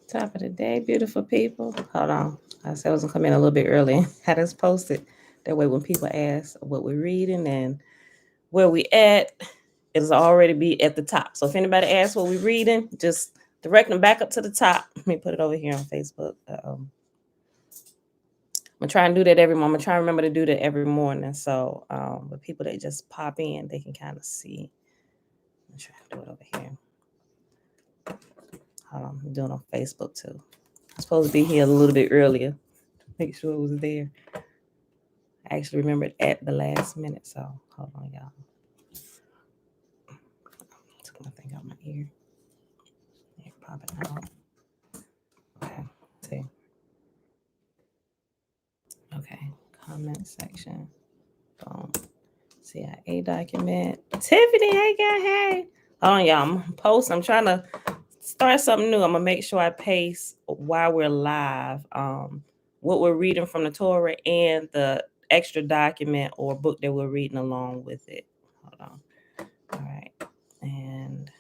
Top of the day, beautiful people. Hold on. I said I was going to come in a little bit early. Had us posted. That way when people ask what we're reading and where we at, it'll already be at the top. So if anybody asks what we're reading, just direct them back up to the top. Let me put it over here on Facebook. I'm going to try and do that every morning. I'm going to try and remember to do that every morning. So the people that just pop in, they can kind of see. I'm trying to do it over here. Hold on, I'm doing it on Facebook too. I'm supposed to be here a little bit earlier. Make sure it was there. I actually remembered at the last minute, so hold on, y'all. Took my thing out my ear. Yeah, pop it out. Okay, see. Okay, comment section. Boom. C.I.A. document. Tiffany, hey girl, hey. Hold on, y'all. I'm posting. I'm trying to start something new. I'm gonna make sure I paste while we're live. What we're reading from the Torah and the extra document or book that we're reading along with it. Hold on. All right. And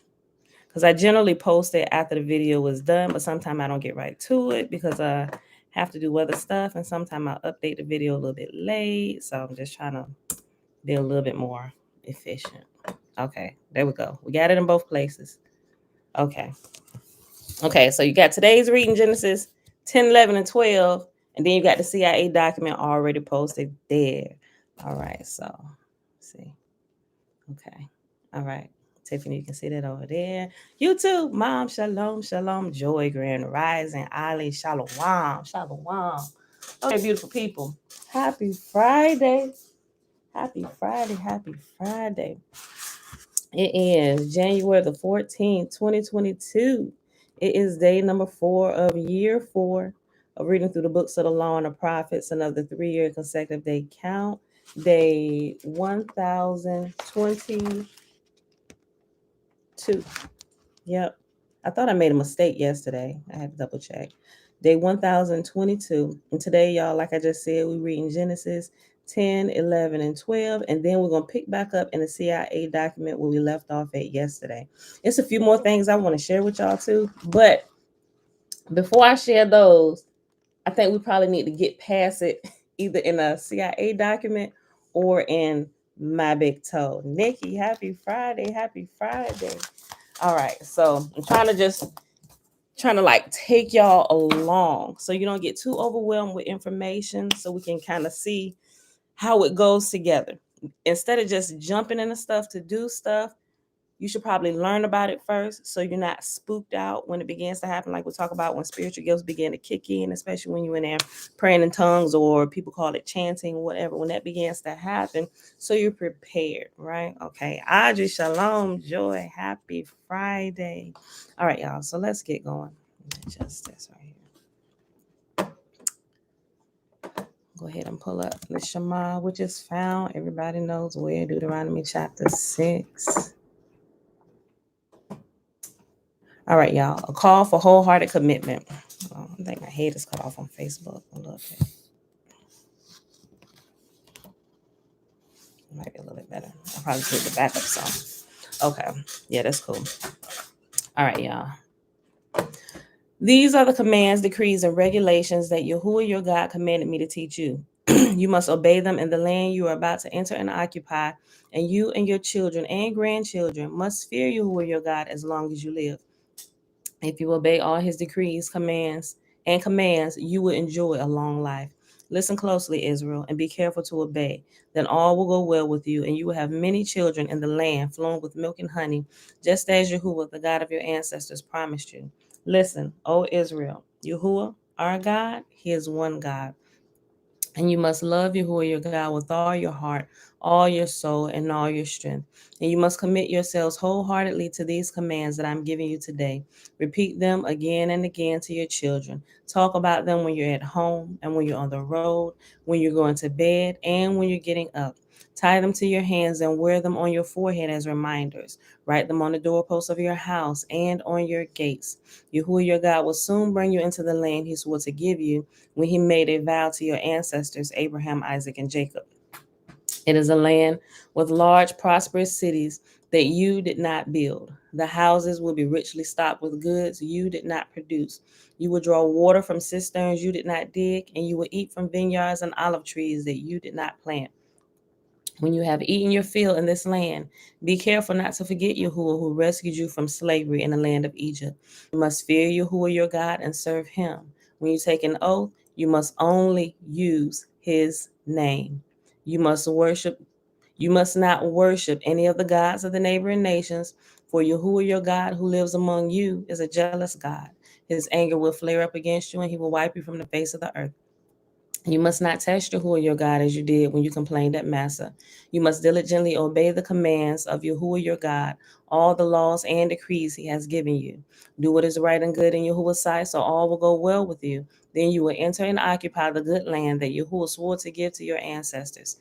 because I generally post it after the video was done, but sometimes I don't get right to it because I have to do other stuff, and sometimes I'll update the video a little bit late. So I'm just trying to be a little bit more efficient. Okay, there we go. We got it in both places. Okay. Okay, so you got today's reading, Genesis 10, 11, and 12, and then you got the C.I.A. document already posted there. All right, so let's see. Okay, all right. Tiffany, you can see that over there. You too, Mom, shalom, shalom, Joy, Grand Rising, Ali, shalom, shalom. Okay, beautiful people. Happy Friday. Happy Friday, happy Friday. It is January the 14th, 2022. It is day number 4 of year 4 of reading through the books of the law and the prophets and of the 3-year consecutive day count. Day 1022. Yep. I thought I made a mistake yesterday. I had to double check. Day 1022. And today, y'all, like I just said, we're reading Genesis 10, 11, and 12. And then we're going to pick back up in the C.I.A. document where we left off at yesterday. It's a few more things I want to share with y'all too. But before I share those, I think we probably need to get past it either in a C.I.A. document or in my big toe. Nikki, happy Friday. Happy Friday. All right. So I'm trying to like take y'all along so you don't get too overwhelmed with information, so we can kind of see how it goes together. Instead of just jumping into stuff to do stuff, you should probably learn about it first so you're not spooked out when it begins to happen. Like we talk about when spiritual gifts begin to kick in, especially when you're in there praying in tongues, or people call it chanting, whatever, when that begins to happen, so you're prepared, right? Okay. Audrey, shalom, Joy, happy Friday. All right, y'all. So let's get going. Just this right here. Go ahead and pull up the Shema, which is found. Everybody knows where. Deuteronomy chapter 6. All right, y'all. A call for wholehearted commitment. Oh, I think my head is cut off on Facebook a little bit. Might be a little bit better. I'll probably take the backup song. Okay. Yeah, that's cool. All right, y'all. These are the commands, decrees, and regulations that Yahuwah your God commanded me to teach you. You must obey them in the land you are about to enter and occupy, and you and your children and grandchildren must fear Yahuwah your God as long as you live. If you obey all his decrees, commands, you will enjoy a long life. Listen closely, Israel, and be careful to obey. Then all will go well with you, and you will have many children in the land flowing with milk and honey, just as Yahuwah, the God of your ancestors, promised you. Listen, O Israel, Yahuwah, our God, he is one God. And you must love Yahuwah your God with all your heart, all your soul, and all your strength. And you must commit yourselves wholeheartedly to these commands that I'm giving you today. Repeat them again and again to your children. Talk about them when you're at home and when you're on the road, when you're going to bed, and when you're getting up. Tie them to your hands and wear them on your forehead as reminders. Write them on the doorposts of your house and on your gates. Yahuwah your God will soon bring you into the land he swore to give you when he made a vow to your ancestors, Abraham, Isaac, and Jacob. It is a land with large, prosperous cities that you did not build. The houses will be richly stocked with goods you did not produce. You will draw water from cisterns you did not dig, and you will eat from vineyards and olive trees that you did not plant. When you have eaten your fill in this land, be careful not to forget Yahuwah who rescued you from slavery in the land of Egypt. You must fear Yahuwah your God and serve him. When you take an oath, you must only use his name. You must not worship any of the gods of the neighboring nations, for Yahuwah your God who lives among you is a jealous God. His anger will flare up against you, and he will wipe you from the face of the earth. You must not test Yahuwah your God as you did when you complained at Massa. You must diligently obey the commands of Yahuwah your God, all the laws and decrees he has given you. Do what is right and good in Yahuwah's sight, so all will go well with you. Then you will enter and occupy the good land that Yahuwah swore to give to your ancestors.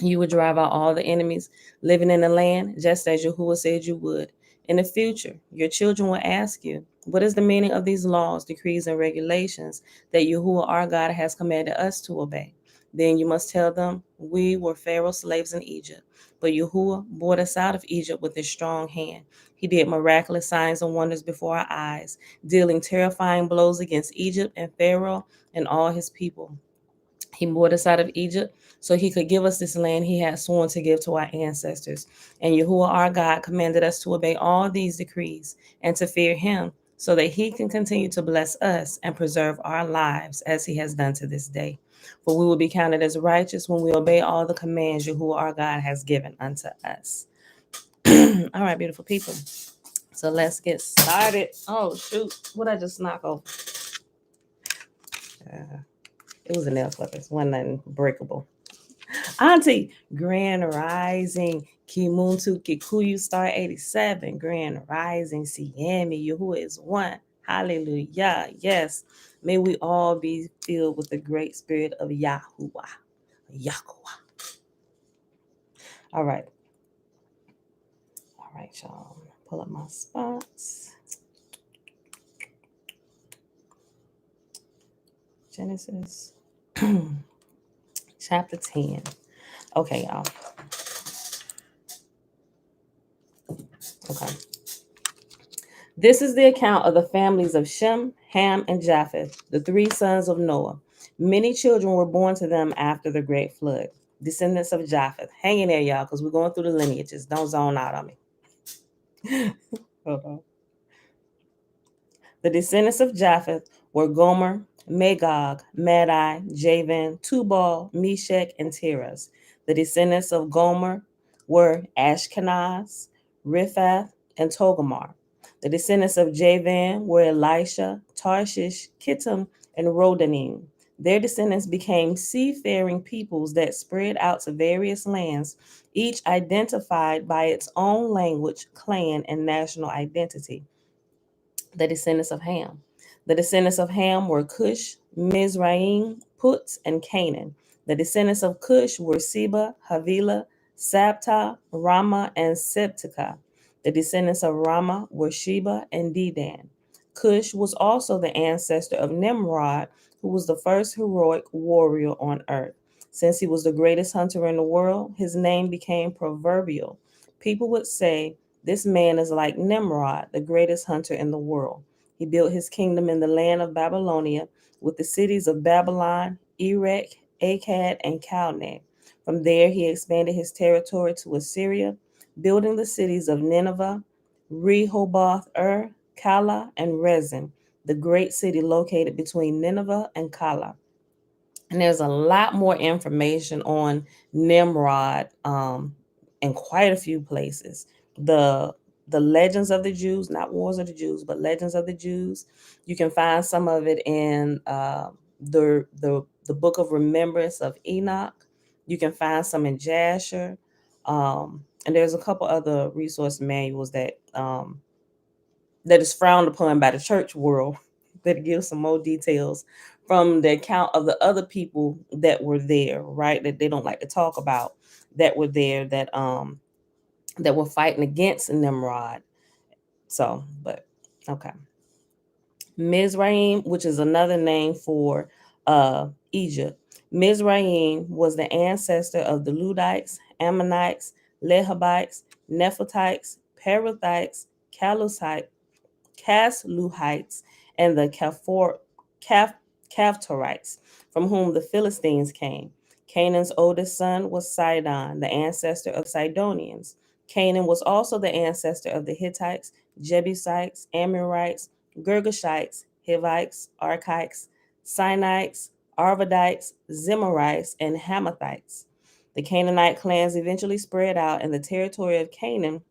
You would drive out all the enemies living in the land, just as Yahuwah said you would. In the future, your children will ask you, what is the meaning of these laws, decrees, and regulations that Yahuwah our God has commanded us to obey? Then you must tell them, we were Pharaoh's slaves in Egypt, but Yahuwah brought us out of Egypt with his strong hand. He did miraculous signs and wonders before our eyes, dealing terrifying blows against Egypt and Pharaoh and all his people. He brought us out of Egypt so he could give us this land he had sworn to give to our ancestors. And Yahuwah our God commanded us to obey all these decrees and to fear him so that he can continue to bless us and preserve our lives as he has done to this day. For we will be counted as righteous when we obey all the commands Yahuwah our God has given unto us. All right, beautiful people. So let's get started. Oh, shoot. What I just knock over? It was a nail clippers. One nothing breakable. Auntie, Grand Rising, Kimuntu Kikuyu Star 87, Grand Rising, Siami, Yahuwah is one. Hallelujah. Yes. May we all be filled with the great spirit of Yahuwah. Yahuwah. All right. All right, y'all. Pull up my spots. Genesis chapter 10. Okay, y'all. Okay. This is the account of the families of Shem, Ham, and Japheth, the three sons of Noah. Many children were born to them after the great flood. Descendants of Japheth. Hang in there, y'all, because we're going through the lineages. Don't zone out on me. Hold on. The descendants of Japheth were Gomer, Magog, Madai, Javan, Tubal, Meshach, and Tiras. The descendants of Gomer were Ashkenaz, Riphath, and Togarmah. The descendants of Javan were Elisha, Tarshish, Kittim, and Rodanim. Their descendants became seafaring peoples that spread out to various lands, each identified by its own language, clan, and national identity. The descendants of Ham. The descendants of Ham were Cush, Mizraim, Put, and Canaan. The descendants of Cush were Seba, Havilah, Sabta, Rama, and Septica. The descendants of Rama were Sheba and Dedan. Cush was also the ancestor of Nimrod, who was the first heroic warrior on earth. Since he was the greatest hunter in the world, his name became proverbial. People would say, this man is like Nimrod, the greatest hunter in the world. He built his kingdom in the land of Babylonia with the cities of Babylon, Erech, Akkad, and Calneh. From there, he expanded his territory to Assyria, building the cities of Nineveh, Rehoboth, Kala, and Rezin, the great city located between Nineveh and Kala. And there's a lot more information on Nimrod in quite a few places. The Legends of the Jews, not Wars of the Jews, but Legends of the Jews. You can find some of it in the Book of Remembrance of Enoch. You can find some in Jasher. And there's a couple other resource manuals that is frowned upon by the church world that gives some more details from the account of the other people that were there, right? That they don't like to talk about, that were there, that were fighting against Nimrod. So, but okay. Mizraim, which is another name for Egypt. Mizraim was the ancestor of the Ludites, Ammonites, Lehabites, Nephatites, Perithites, Casluhites, and the Caphtorites, from whom the Philistines came. Canaan's oldest son was Sidon, the ancestor of Sidonians. Canaan was also the ancestor of the Hittites, Jebusites, Amorites, Girgashites, Hivites, Archites, Sinites, Arvadites, Zemarites, and Hamathites. The Canaanite clans eventually spread out, and the territory of Canaan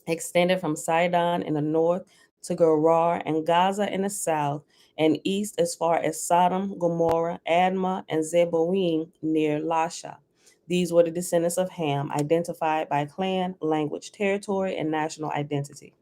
extended from Sidon in the north to Gerar and Gaza in the south, and east as far as Sodom, Gomorrah, Admah, and Zeboim near Lasha. These were the descendants of Ham, identified by clan, language, territory, and national identity.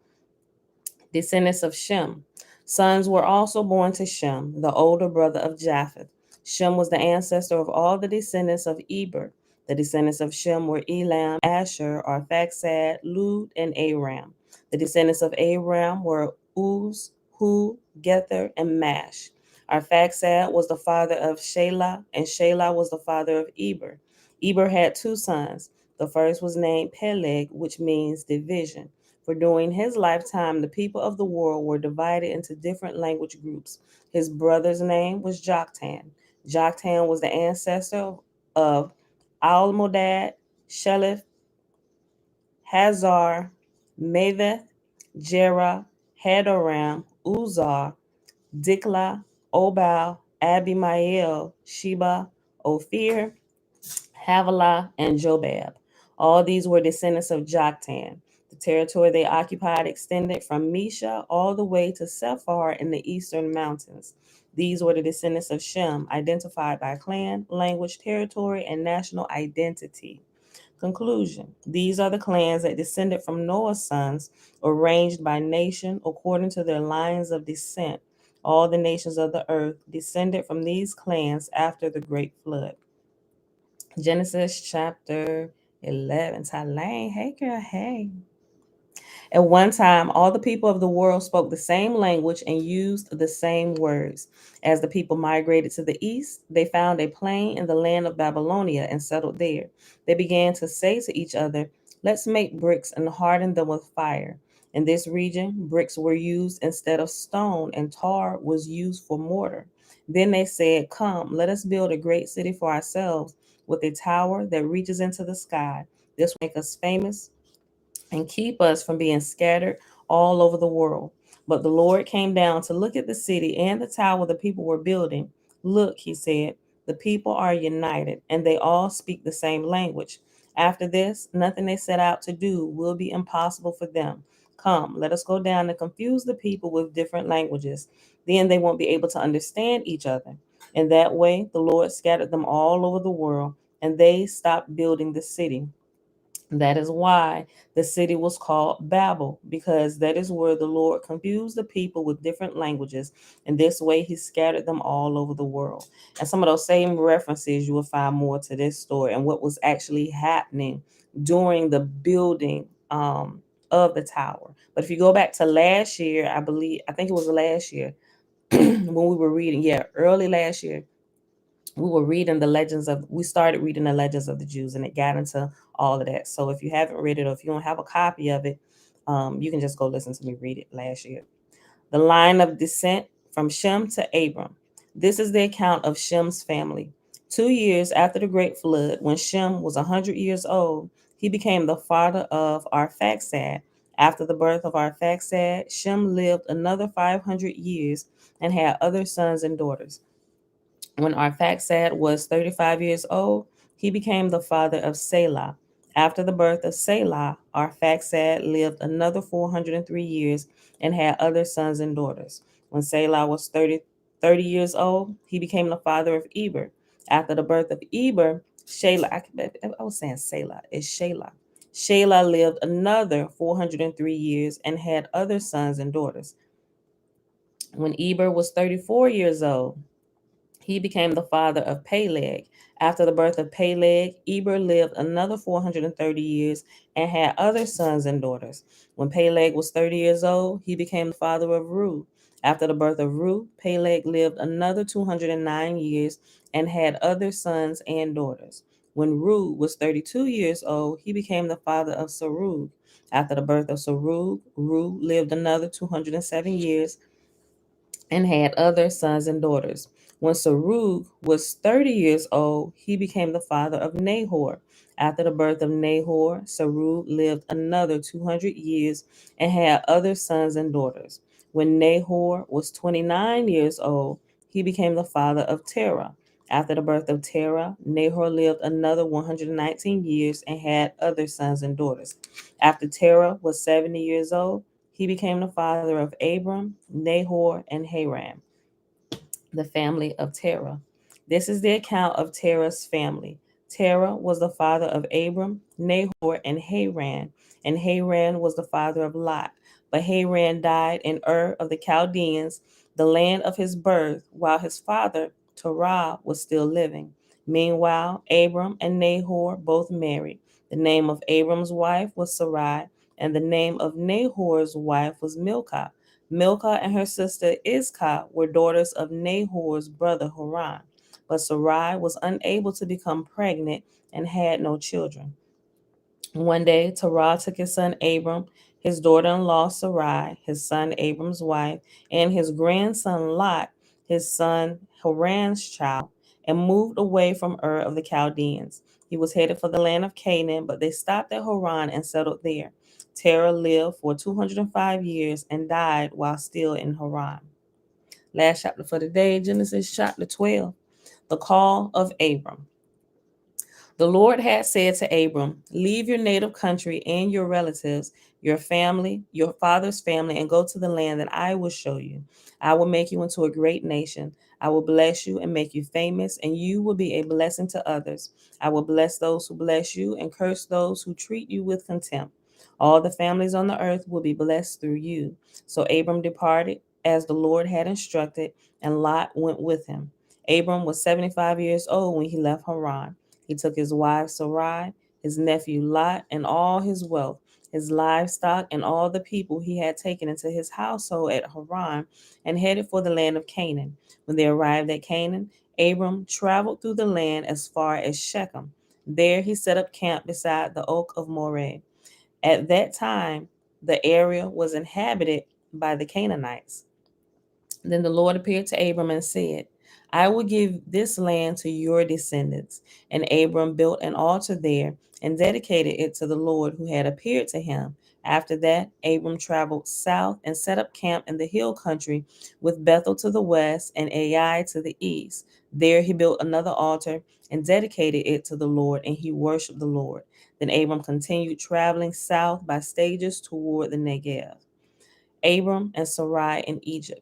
Descendants of Shem. Sons were also born to Shem, the older brother of Japheth. Shem was the ancestor of all the descendants of Eber. The descendants of Shem were Elam, Asher, Arphaxad, Lud, and Aram. The descendants of Aram were Uz, Hu, Gether, and Mash. Arphaxad was the father of Shelah, and Shelah was the father of Eber. Eber had two sons. The first was named Peleg, which means division. For during his lifetime, the people of the world were divided into different language groups. His brother's name was Joktan. Joktan was the ancestor of Almodad, Shelef, Hazar, Maveth, Jerah, Hadoram, Uzar, Dikla, Obal, Abimael, Sheba, Ophir, Havilah, and Jobab. All these were descendants of Joktan. The territory they occupied extended from Mesha all the way to Sephar in the eastern mountains. These were the descendants of Shem, identified by clan, language, territory, and national identity. Conclusion. These are the clans that descended from Noah's sons, arranged by nation according to their lines of descent. All the nations of the earth descended from these clans after the great flood. Genesis chapter 11. Tylane, hey girl, hey. At one time, all the people of the world spoke the same language and used the same words. As the people migrated to the east, they found a plain in the land of Babylonia and settled there. They began to say to each other, "Let's make bricks and harden them with fire." In this region, bricks were used instead of stone, and tar was used for mortar. Then they said, "Come, let us build a great city for ourselves with a tower that reaches into the sky. This will make us famous and keep us from being scattered all over the world." But the Lord came down to look at the city and the tower the people were building. "Look," he said, "the people are united, and they all speak the same language. After this, nothing they set out to do will be impossible for them. Come, let us go down and confuse the people with different languages. Then they won't be able to understand each other." In that way, the Lord scattered them all over the world, and they stopped building the city. That is why the city was called Babel, because that is where the Lord confused the people with different languages. And this way, he scattered them all over the world. And some of those same references, you will find more to this story and what was actually happening during the building of the tower. But if you go back to last year, I think it was last year when we were reading, early last year, we started reading the legends of the Jews, and it got into all of that. So if you haven't read it, or if you don't have a copy of it, you can just go listen to me read it last year. The line of descent from Shem to Abram. This is the account of Shem's family. 2 years after the great flood, when Shem was 100 years old, he became the father of Arphaxad. After the birth of Arphaxad, Shem lived another 500 years and had other sons and daughters. When Arphaxad was 35 years old, he became the father of Selah. After the birth of Selah, Arphaxad lived another 403 years and had other sons and daughters. When Selah was 30 years old, he became the father of Eber. After the birth of Eber, I was saying Selah, it's Shelah. Shelah lived another 403 years and had other sons and daughters. When Eber was 34 years old, He became the father of Peleg. After the birth of Peleg, Eber lived another 430 years and had other sons and daughters. When Peleg was 30 years old, he became the father of Ru. After the birth of Ru, Peleg lived another 209 years and had other sons and daughters. When Ru was 32 years old, he became the father of Serug. After the birth of Serug, Ru lived another 207 years and had other sons and daughters. When Serug was 30 years old, he became the father of Nahor. After the birth of Nahor, Serug lived another 200 years and had other sons and daughters. When Nahor was 29 years old, he became the father of Terah. After the birth of Terah, Nahor lived another 119 years and had other sons and daughters. After Terah was 70 years old, he became the father of Abram, Nahor, and Haran, the family of Terah. This is the account of Terah's family. Terah was the father of Abram, Nahor, and Haran was the father of Lot. But Haran died in Ur of the Chaldeans, the land of his birth, while his father, Terah, was still living. Meanwhile, Abram and Nahor both married. The name of Abram's wife was Sarai, and the name of Nahor's wife was Milcah. Milcah and her sister Iscah were daughters of Nahor's brother Haran, but Sarai was unable to become pregnant and had no children. One day, Terah took his son Abram, his daughter-in-law Sarai, his son Abram's wife, and his grandson Lot, his son Haran's child, and moved away from Ur of the Chaldeans. He was headed for the land of Canaan, but they stopped at Haran and settled there. Terah lived for 205 years and died while still in Haran. Last chapter for the day, Genesis chapter 12, the call of Abram. The Lord had said to Abram, leave your native country and your relatives, your family, your father's family, and go to the land that I will show you. I will make you into a great nation. I will bless you and make you famous, and you will be a blessing to others. I will bless those who bless you and curse those who treat you with contempt. All the families on the earth will be blessed through you. So Abram departed as the Lord had instructed, and Lot went with him. Abram was 75 years old when he left Haran. He took his wife Sarai, his nephew Lot, and all his wealth, his livestock, and all the people he had taken into his household at Haran, and headed for the land of Canaan. When they arrived at Canaan, Abram traveled through the land as far as Shechem. There he set up camp beside the oak of Moreh. At that time, the area was inhabited by the Canaanites. Then the Lord appeared to Abram and said, I will give this land to your descendants. And Abram built an altar there and dedicated it to the Lord who had appeared to him. After that, Abram traveled south and set up camp in the hill country with Bethel to the west and Ai to the east. There he built another altar and dedicated it to the Lord, and he worshiped the Lord. Then Abram continued traveling south by stages toward the Negev. Abram and Sarai in Egypt.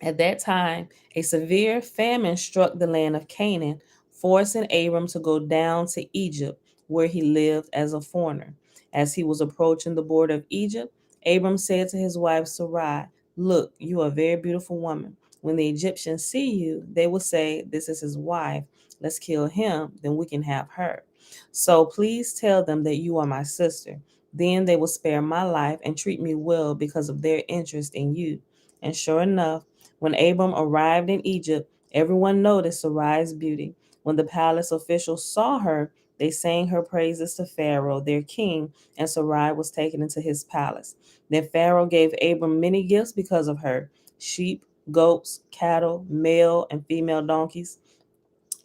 At that time, a severe famine struck the land of Canaan, forcing Abram to go down to Egypt, where he lived as a foreigner. As he was approaching the border of Egypt, Abram said to his wife Sarai, look, you are a very beautiful woman. When the Egyptians see you, they will say, this is his wife. Let's kill him, then we can have her. So please tell them that you are my sister. Then they will spare my life and treat me well because of their interest in you. And sure enough, when Abram arrived in Egypt, everyone noticed Sarai's beauty. When the palace officials saw her, they sang her praises to Pharaoh, their king, and Sarai was taken into his palace. Then Pharaoh gave Abram many gifts because of her: sheep, goats, cattle, male and female donkeys,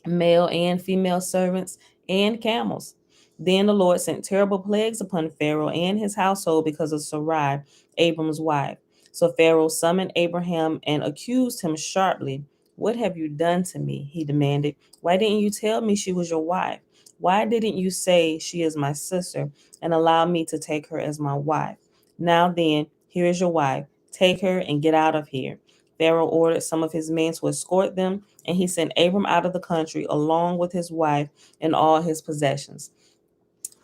male and female servants, and camels. Then the Lord sent terrible plagues upon Pharaoh and his household because of Sarai, Abram's wife. So Pharaoh summoned Abraham and accused him sharply. What have you done to me? He demanded. Why didn't you tell me she was your wife? Why didn't you say she is my sister and allow me to take her as my wife? Now then, here is your wife. Take her and get out of here. Pharaoh ordered some of his men to escort them, and he sent Abram out of the country along with his wife and all his possessions.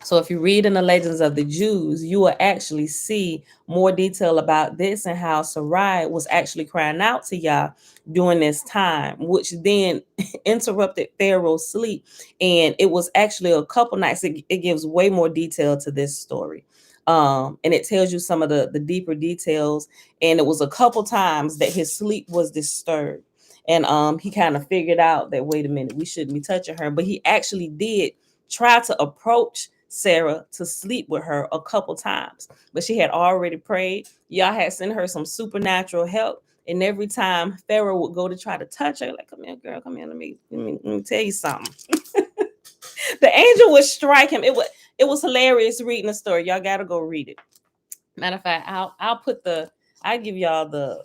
So if you read in the Legends of the Jews, you will actually see more detail about this and how Sarai was actually crying out to Yah during this time, which then interrupted Pharaoh's sleep. And it was actually a couple nights. It gives way more detail to this story. And it tells you some of the deeper details. And it was a couple times that his sleep was disturbed. And he kind of figured out that, wait a minute, we shouldn't be touching her. But he actually did try to approach Sarah to sleep with her a couple times, but she had already prayed. Y'all had sent her some supernatural help. And every time Pharaoh would go to try to touch her, like, come here, girl, come here, let me tell you something. The angel would strike him. It was hilarious reading the story. Y'all gotta go read it. Matter of fact, I'll give y'all the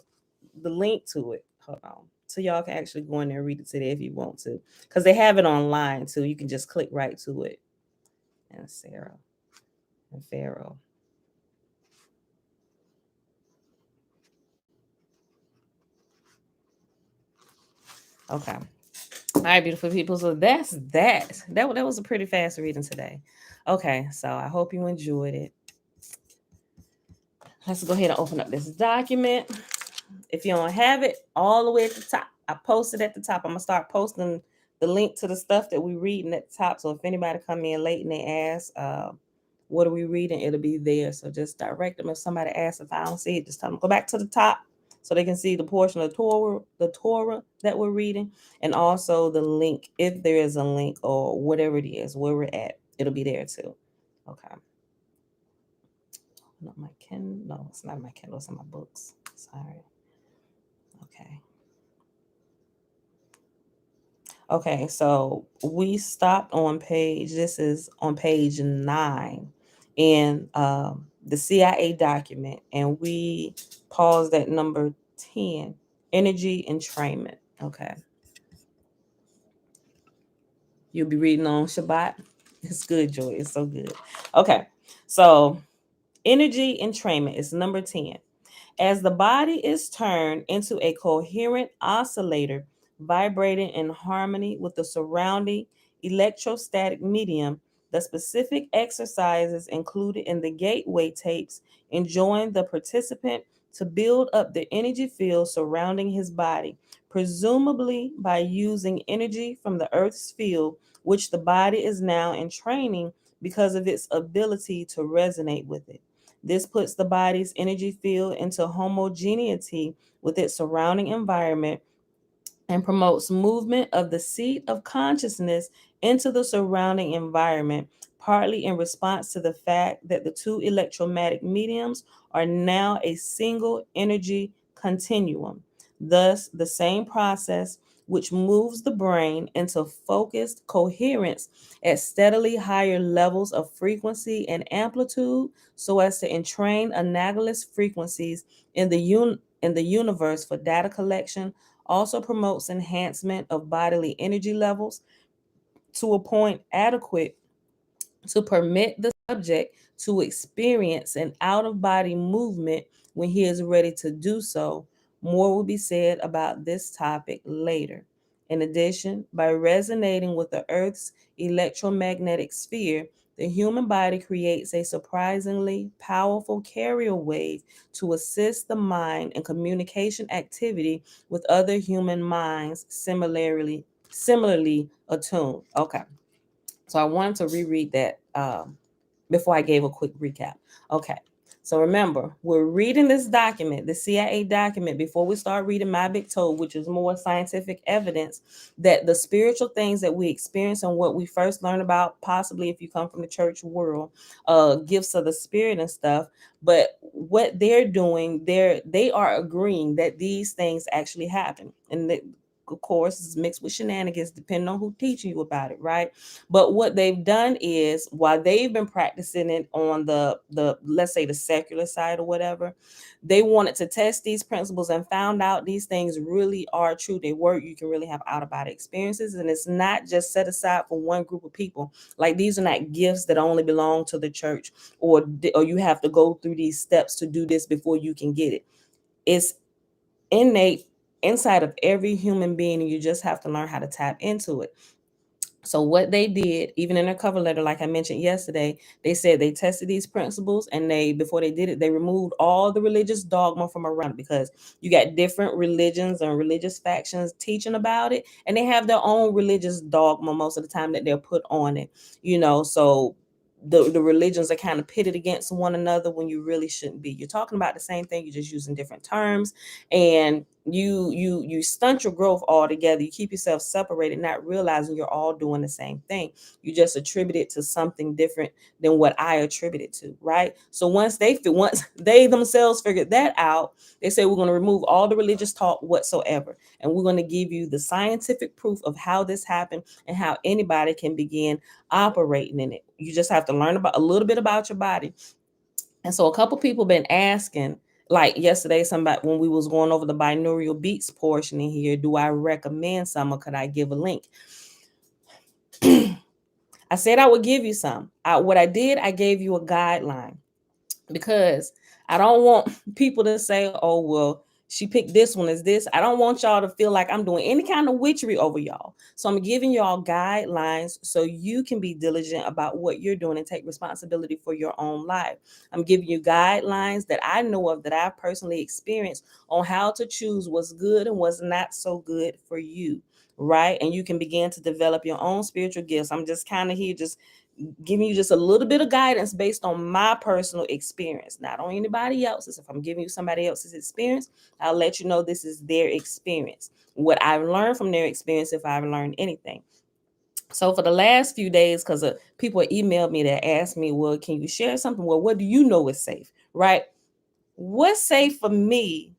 link to it. Hold on. So y'all can actually go in there and read it today if you want to. Because they have it online too. You can just click right to it. And Sarah and Pharaoh. Okay. All right, beautiful people. So that's that. That was a pretty fast reading today. Okay, so I hope you enjoyed it. Let's go ahead and open up this document. If you don't have it, all the way at the top, I posted at the top. I'm gonna start posting the link to the stuff that we reading at the top. So if anybody come in late and they ask, what are we reading? It'll be there. So just direct them. If somebody asks, if I don't see it, just tell them go back to the top so they can see the portion of the Torah that we're reading, and also the link, if there is a link or whatever it is, where we're at, it'll be there too. Okay. Not my Kindle. No, it's not my Kindle. It's in my books. Sorry. Okay. Okay, so we stopped on this is on page 9 in the CIA document, and we paused at number 10, Energy Entrainment. Okay. You'll be reading on Shabbat. It's good, Joy. It's so good. Okay, so Energy Entrainment is number 10. As the body is turned into a coherent oscillator vibrating in harmony with the surrounding electrostatic medium, the specific exercises included in the gateway tapes enjoin the participant to build up the energy field surrounding his body, presumably by using energy from the Earth's field, which the body is now in training because of its ability to resonate with it. This puts the body's energy field into homogeneity with its surrounding environment and promotes movement of the seat of consciousness into the surrounding environment, partly in response to the fact that the two electromagnetic mediums are now a single energy continuum. Thus, the same process which moves the brain into focused coherence at steadily higher levels of frequency and amplitude so as to entrain analogous frequencies in the universe for data collection also promotes enhancement of bodily energy levels to a point adequate to permit the subject to experience an out of body movement when he is ready to do so. More will be said about this topic later. In addition, by resonating with the Earth's electromagnetic sphere, the human body creates a surprisingly powerful carrier wave to assist the mind in communication activity with other human minds similarly attuned. Okay. So I wanted to reread that before I gave a quick recap. Okay. So remember, we're reading this document, the CIA document, before we start reading My Big Toe, which is more scientific evidence that the spiritual things that we experience and what we first learn about, possibly if you come from the church world, gifts of the spirit and stuff. But what they're doing, they are agreeing that these things actually happen. And that, of course, is mixed with shenanigans, depending on who's teaching you about it, right? But what they've done is, while they've been practicing it on the let's say the secular side or whatever, they wanted to test these principles and found out these things really are true. They work. You can really have out of body experiences, and it's not just set aside for one group of people. Like, these are not gifts that only belong to the church, or you have to go through these steps to do this before you can get it. It's innate inside of every human being, and you just have to learn how to tap into it. So what they did, even in their cover letter, like I mentioned yesterday, they said they tested these principles, and before they did it, they removed all the religious dogma from around it, because you got different religions and religious factions teaching about it, and they have their own religious dogma most of the time that they're put on it, so the religions are kind of pitted against one another when you really shouldn't be. You're talking about the same thing, you're just using different terms, and you stunt your growth altogether. You keep yourself separated, not realizing you're all doing the same thing. You just attribute it to something different than what I attribute it to, right? So once they themselves figured that out, they say we're going to remove all the religious talk whatsoever, and we're going to give you the scientific proof of how this happened and how anybody can begin operating in it. You just have to learn about a little bit about your body. And so a couple people been asking, like yesterday, somebody, when we was going over the binaural beats portion in here, do I recommend some, or could I give a link? I said I would give you some. What I did, I gave you a guideline, because I don't want people to say, oh, well, she picked this one as this. I don't want y'all to feel like I'm doing any kind of witchery over y'all. So I'm giving y'all guidelines so you can be diligent about what you're doing and take responsibility for your own life. I'm giving you guidelines that I know of, that I've personally experienced, on how to choose what's good and what's not so good for you, right? And you can begin to develop your own spiritual gifts. I'm just kind of here just giving you just a little bit of guidance based on my personal experience, not on anybody else's. If I'm giving you somebody else's experience, I'll let you know this is their experience, what I've learned from their experience, if I've learned anything. So for the last few days, because people emailed me that asked me, well, can you share something? Well, what do you know is safe, right? What's safe for me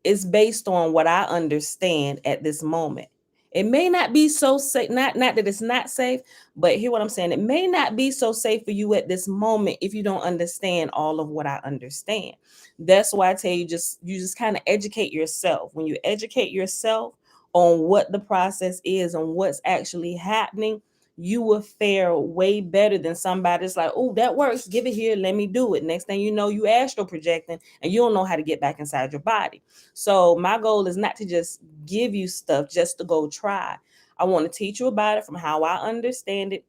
is based on what I understand at this moment. It may not be so safe, not that it's not safe, but hear what I'm saying. It may not be so safe for you at this moment if you don't understand all of what I understand. That's why I tell you, you just kind of educate yourself. When you educate yourself on what the process is, on what's actually happening, you will fare way better than somebody that's like, oh, that works, give it here, let me do it. Next thing you know, you astral projecting and you don't know how to get back inside your body. So my goal is not to just give you stuff just to go try. I want to teach you about it from how I understand it,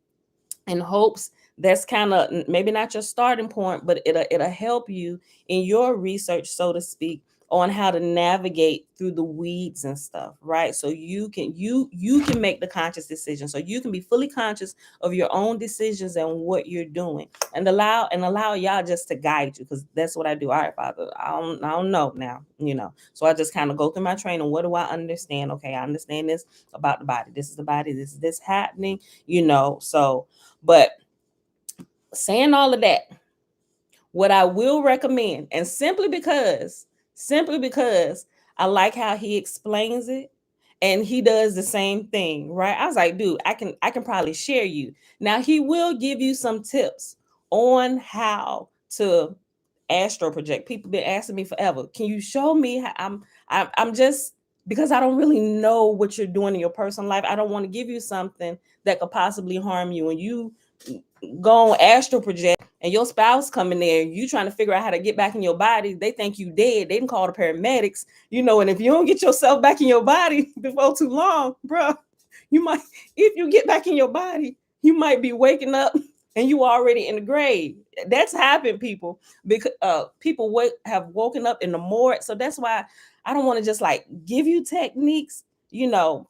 in hopes that's kind of maybe not your starting point, but it'll help you in your research, so to speak, on how to navigate through the weeds and stuff, right? So you can make the conscious decision, so you can be fully conscious of your own decisions and what you're doing, and allow y'all just to guide you, because that's what I do. All right, Father, I don't know now, so I just kind of go through my training. What do I understand? Okay, I understand this about the body. This is the body. This is this happening, so. But saying all of that, what I will recommend, and simply because I like how he explains it, and he does the same thing, right? I was like, dude, I can probably share you. Now he will give you some tips on how to astro project. People been asking me forever, can you show me how? I'm just, because I don't really know what you're doing in your personal life, I don't want to give you something that could possibly harm you. And you go on astral project and your spouse come in there, you trying to figure out how to get back in your body, they think you dead, they can call the paramedics, and if you don't get yourself back in your body before too long, bro, you might, if you get back in your body, you might be waking up and you already in the grave. That's happened, people, because people have woken up in the morgue. So that's why I don't want to just like give you techniques.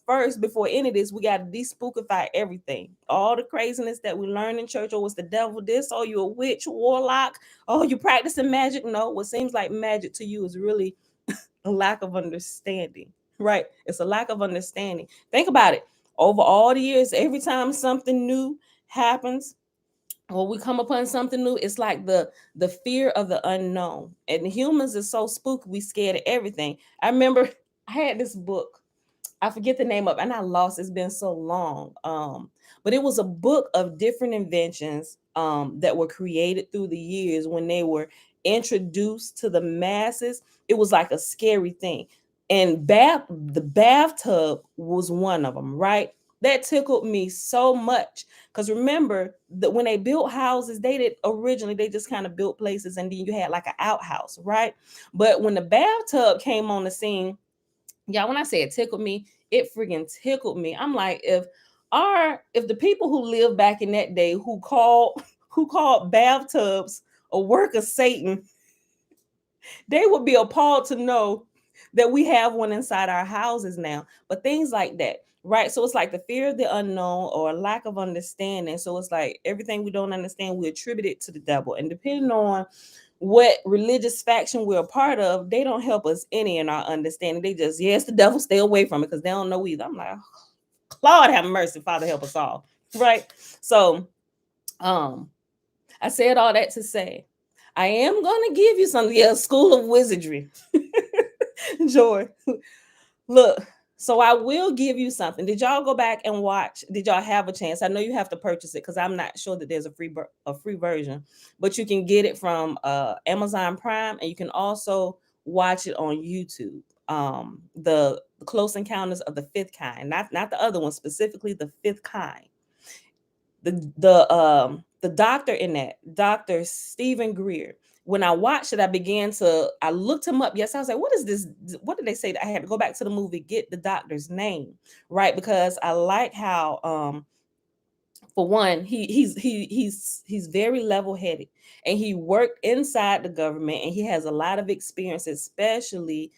First, before any of this, we got to despookify everything. All the craziness that we learn in church. Oh, it's the devil this. Oh, you a witch, warlock. Oh, you practicing magic. No, what seems like magic to you is really a lack of understanding, right? It's a lack of understanding. Think about it. Over all the years, every time something new happens, or we come upon something new, it's like the fear of the unknown. And humans are so spooky, we scared of everything. I remember I had this book, I forget the name of it, and I lost, it's been so long. But it was a book of different inventions that were created through the years. When they were introduced to the masses, it was like a scary thing. And the bathtub was one of them, right? That tickled me so much, because remember that when they built houses, they just kind of built places, and then you had like an outhouse, right? But when the bathtub came on the scene, yeah, when I say it tickled me, it freaking tickled me. I'm like, if if the people who lived back in that day who called bathtubs a work of Satan, they would be appalled to know that we have one inside our houses now. But things like that, right? So it's like the fear of the unknown or a lack of understanding. So it's like everything we don't understand, we attribute it to the devil. And depending on what religious faction we're a part of, they don't help us any in our understanding. They just, yes, the devil, stay away from it because they don't know either. I'm like, Lord have mercy, Father help us all, right? So I said all that to say I am going to give you something. Yeah, School of Wizardry. Joy. Look, so I will give you something. Did y'all go back and watch? Did y'all have a chance? I know you have to purchase it because I'm not sure that there's a free version, but you can get it from Amazon Prime, and you can also watch it on YouTube. The Close Encounters of the Fifth Kind, not the other one, specifically the fifth kind. The doctor in that, Dr. Stephen Greer. When I watched it, I looked him up. Yes, I was like, what is this? What did they say? I had to go back to the movie, get the doctor's name, right? Because I like how for one, he's very level-headed, and he worked inside the government, and he has a lot of experience, especially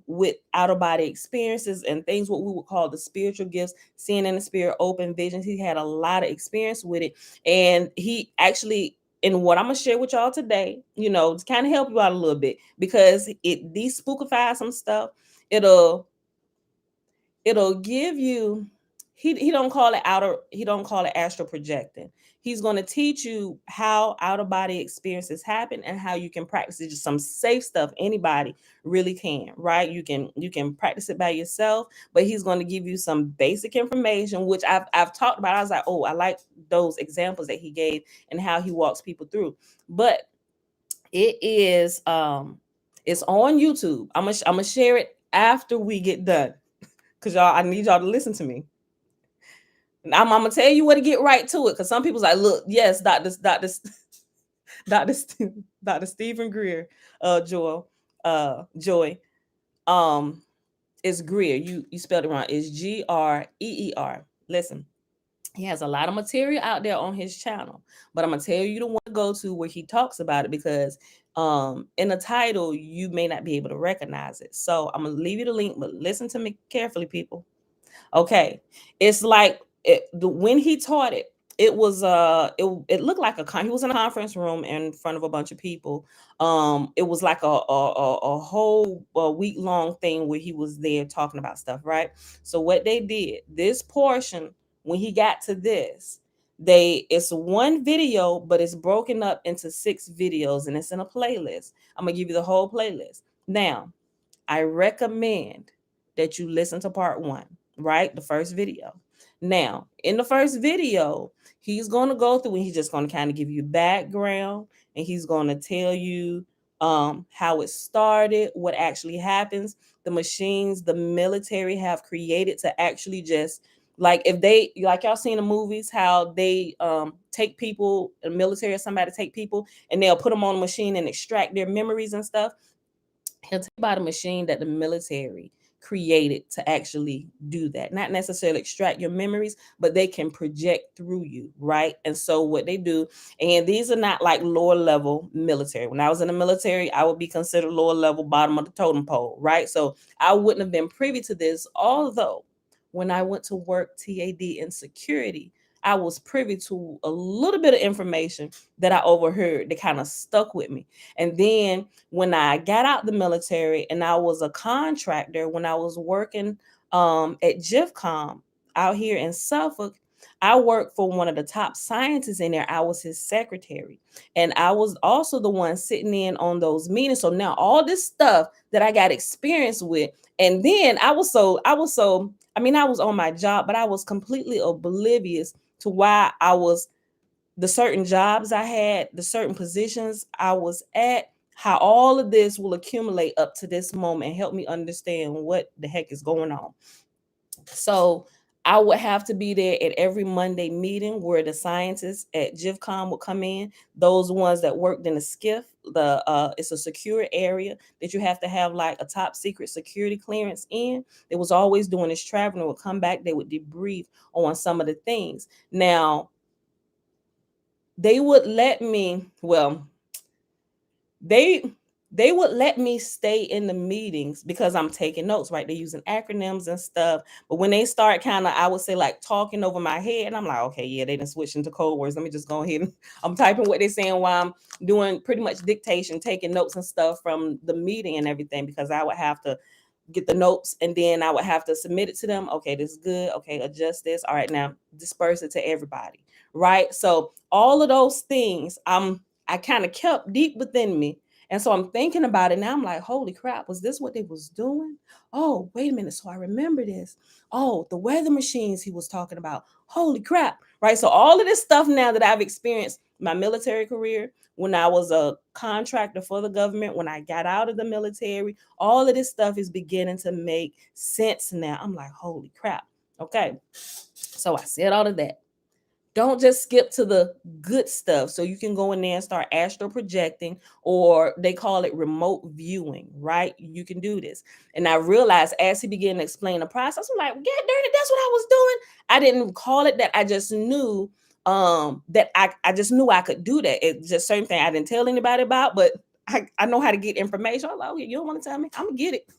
with out-of-body experiences and things what we would call the spiritual gifts, seeing in the spirit, open visions. He had a lot of experience with it, and he actually, in what I'm gonna share with y'all today, to kind of help you out a little bit, because it despookifies some stuff. It'll give you, he don't call it astral projecting. He's going to teach you how out of body experiences happen and how you can practice it. Just some safe stuff anybody really can, right? You can practice it by yourself, but he's going to give you some basic information, which I've talked about. I was like, oh, I like those examples that he gave and how he walks people through. But it is it's on YouTube. I'm gonna share it after we get done, because I need y'all to listen to me. And I'm gonna tell you where to get right to it, because some people's like, look, yes, Dr. Stephen Greer, Joy, it's Greer. You spelled it wrong. It's Greer. Listen, he has a lot of material out there on his channel, but I'm gonna tell you the one to go to where he talks about it, because in the title you may not be able to recognize it. So I'm gonna leave you the link, but listen to me carefully, people. Okay, it's like when he taught it, it was it looked like he was in a conference room in front of a bunch of people. It was like a whole week long thing where he was there talking about stuff, right? So what they did, this portion, when he got to this, it's one video, but it's broken up into 6 videos, and it's in a playlist. I'm gonna give you the whole playlist. Now, I recommend that you listen to part 1, right? The first video. Now, in the first video, he's going to go through and he's just going to kind of give you background, and he's going to tell you how it started, what actually happens, the machines the military have created to actually just, like, if they, like y'all seen the movies, how they take people, the military or somebody take people and they'll put them on a machine and extract their memories and stuff. He'll tell you about a machine that the military created to actually do that. Not necessarily extract your memories, but they can project through you, right? And so what they do, and these are not like lower level military. When I was in the military, I would be considered lower level, bottom of the totem pole, right? So I wouldn't have been privy to this, although when I went to work TAD in security, I was privy to a little bit of information that I overheard that kind of stuck with me. And then when I got out the military and I was a contractor, when I was working at GIFCOM out here in Suffolk, I worked for one of the top scientists in there. I was his secretary, and I was also the one sitting in on those meetings. So now all this stuff that I got experience with, and then I was on my job, but I was completely oblivious to why I was, the certain jobs I had, the certain positions I was at, how all of this will accumulate up to this moment and help me understand what the heck is going on. So I would have to be there at every Monday meeting where the scientists at GIFCOM would come in. Those ones that worked in the skiff, it's a secure area that you have to have like a top secret security clearance in. They was always doing this traveling, would come back, they would debrief on some of the things. Now, they would let me, well, they would let me stay in the meetings because I'm taking notes, right? They're using acronyms and stuff. But when they start kind of, I would say, like talking over my head, and I'm like, okay, yeah, they done switched into code words. Let me just go ahead and I'm typing what they're saying while I'm doing pretty much dictation, taking notes and stuff from the meeting and everything, because I would have to get the notes and then I would have to submit it to them. Okay, this is good. Okay, adjust this. All right, now disperse it to everybody. Right. So all of those things, I kind of kept deep within me. And so I'm thinking about it now. I'm like, holy crap, was this what they was doing? Oh, wait a minute. So I remember this. Oh, the weather machines he was talking about. Holy crap. Right. So all of this stuff now that I've experienced my military career, when I was a contractor for the government, when I got out of the military, all of this stuff is beginning to make sense now. I'm like, holy crap. Okay. So I said all of that. Don't just skip to the good stuff. So you can go in there and start astral projecting, or they call it remote viewing, right? You can do this. And I realized as he began to explain the process, I'm like, get dirty, that's what I was doing. I didn't call it that. I just knew that I just knew I could do that. It's just certain thing I didn't tell anybody about, but I know how to get information. I was like, okay, you don't want to tell me? I'm gonna get it.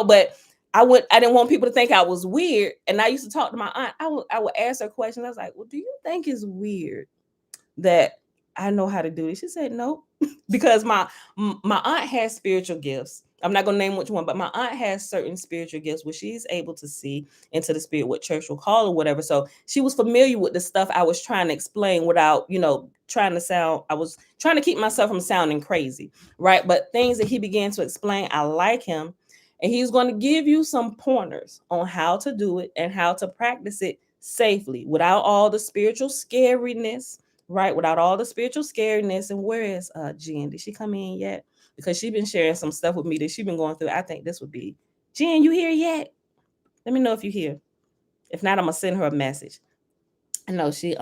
But I didn't want people to think I was weird. And I used to talk to my aunt. I would ask her questions. I was like, well, do you think it's weird that I know how to do this? She said, no, because my aunt has spiritual gifts. I'm not gonna name which one, but my aunt has certain spiritual gifts where she's able to see into the spirit, what church will call or whatever. So she was familiar with the stuff I was trying to explain without, I was trying to keep myself from sounding crazy, right? But things that he began to explain, I like him. And he's going to give you some pointers on how to do it and how to practice it safely without all the spiritual scariness, right? Without all the spiritual scariness. And where is Jen? Did she come in yet? Because she's been sharing some stuff with me that she's been going through. I think this would be Jen. You here yet? Let me know if you're here. If not, I'm gonna send her a message. I know she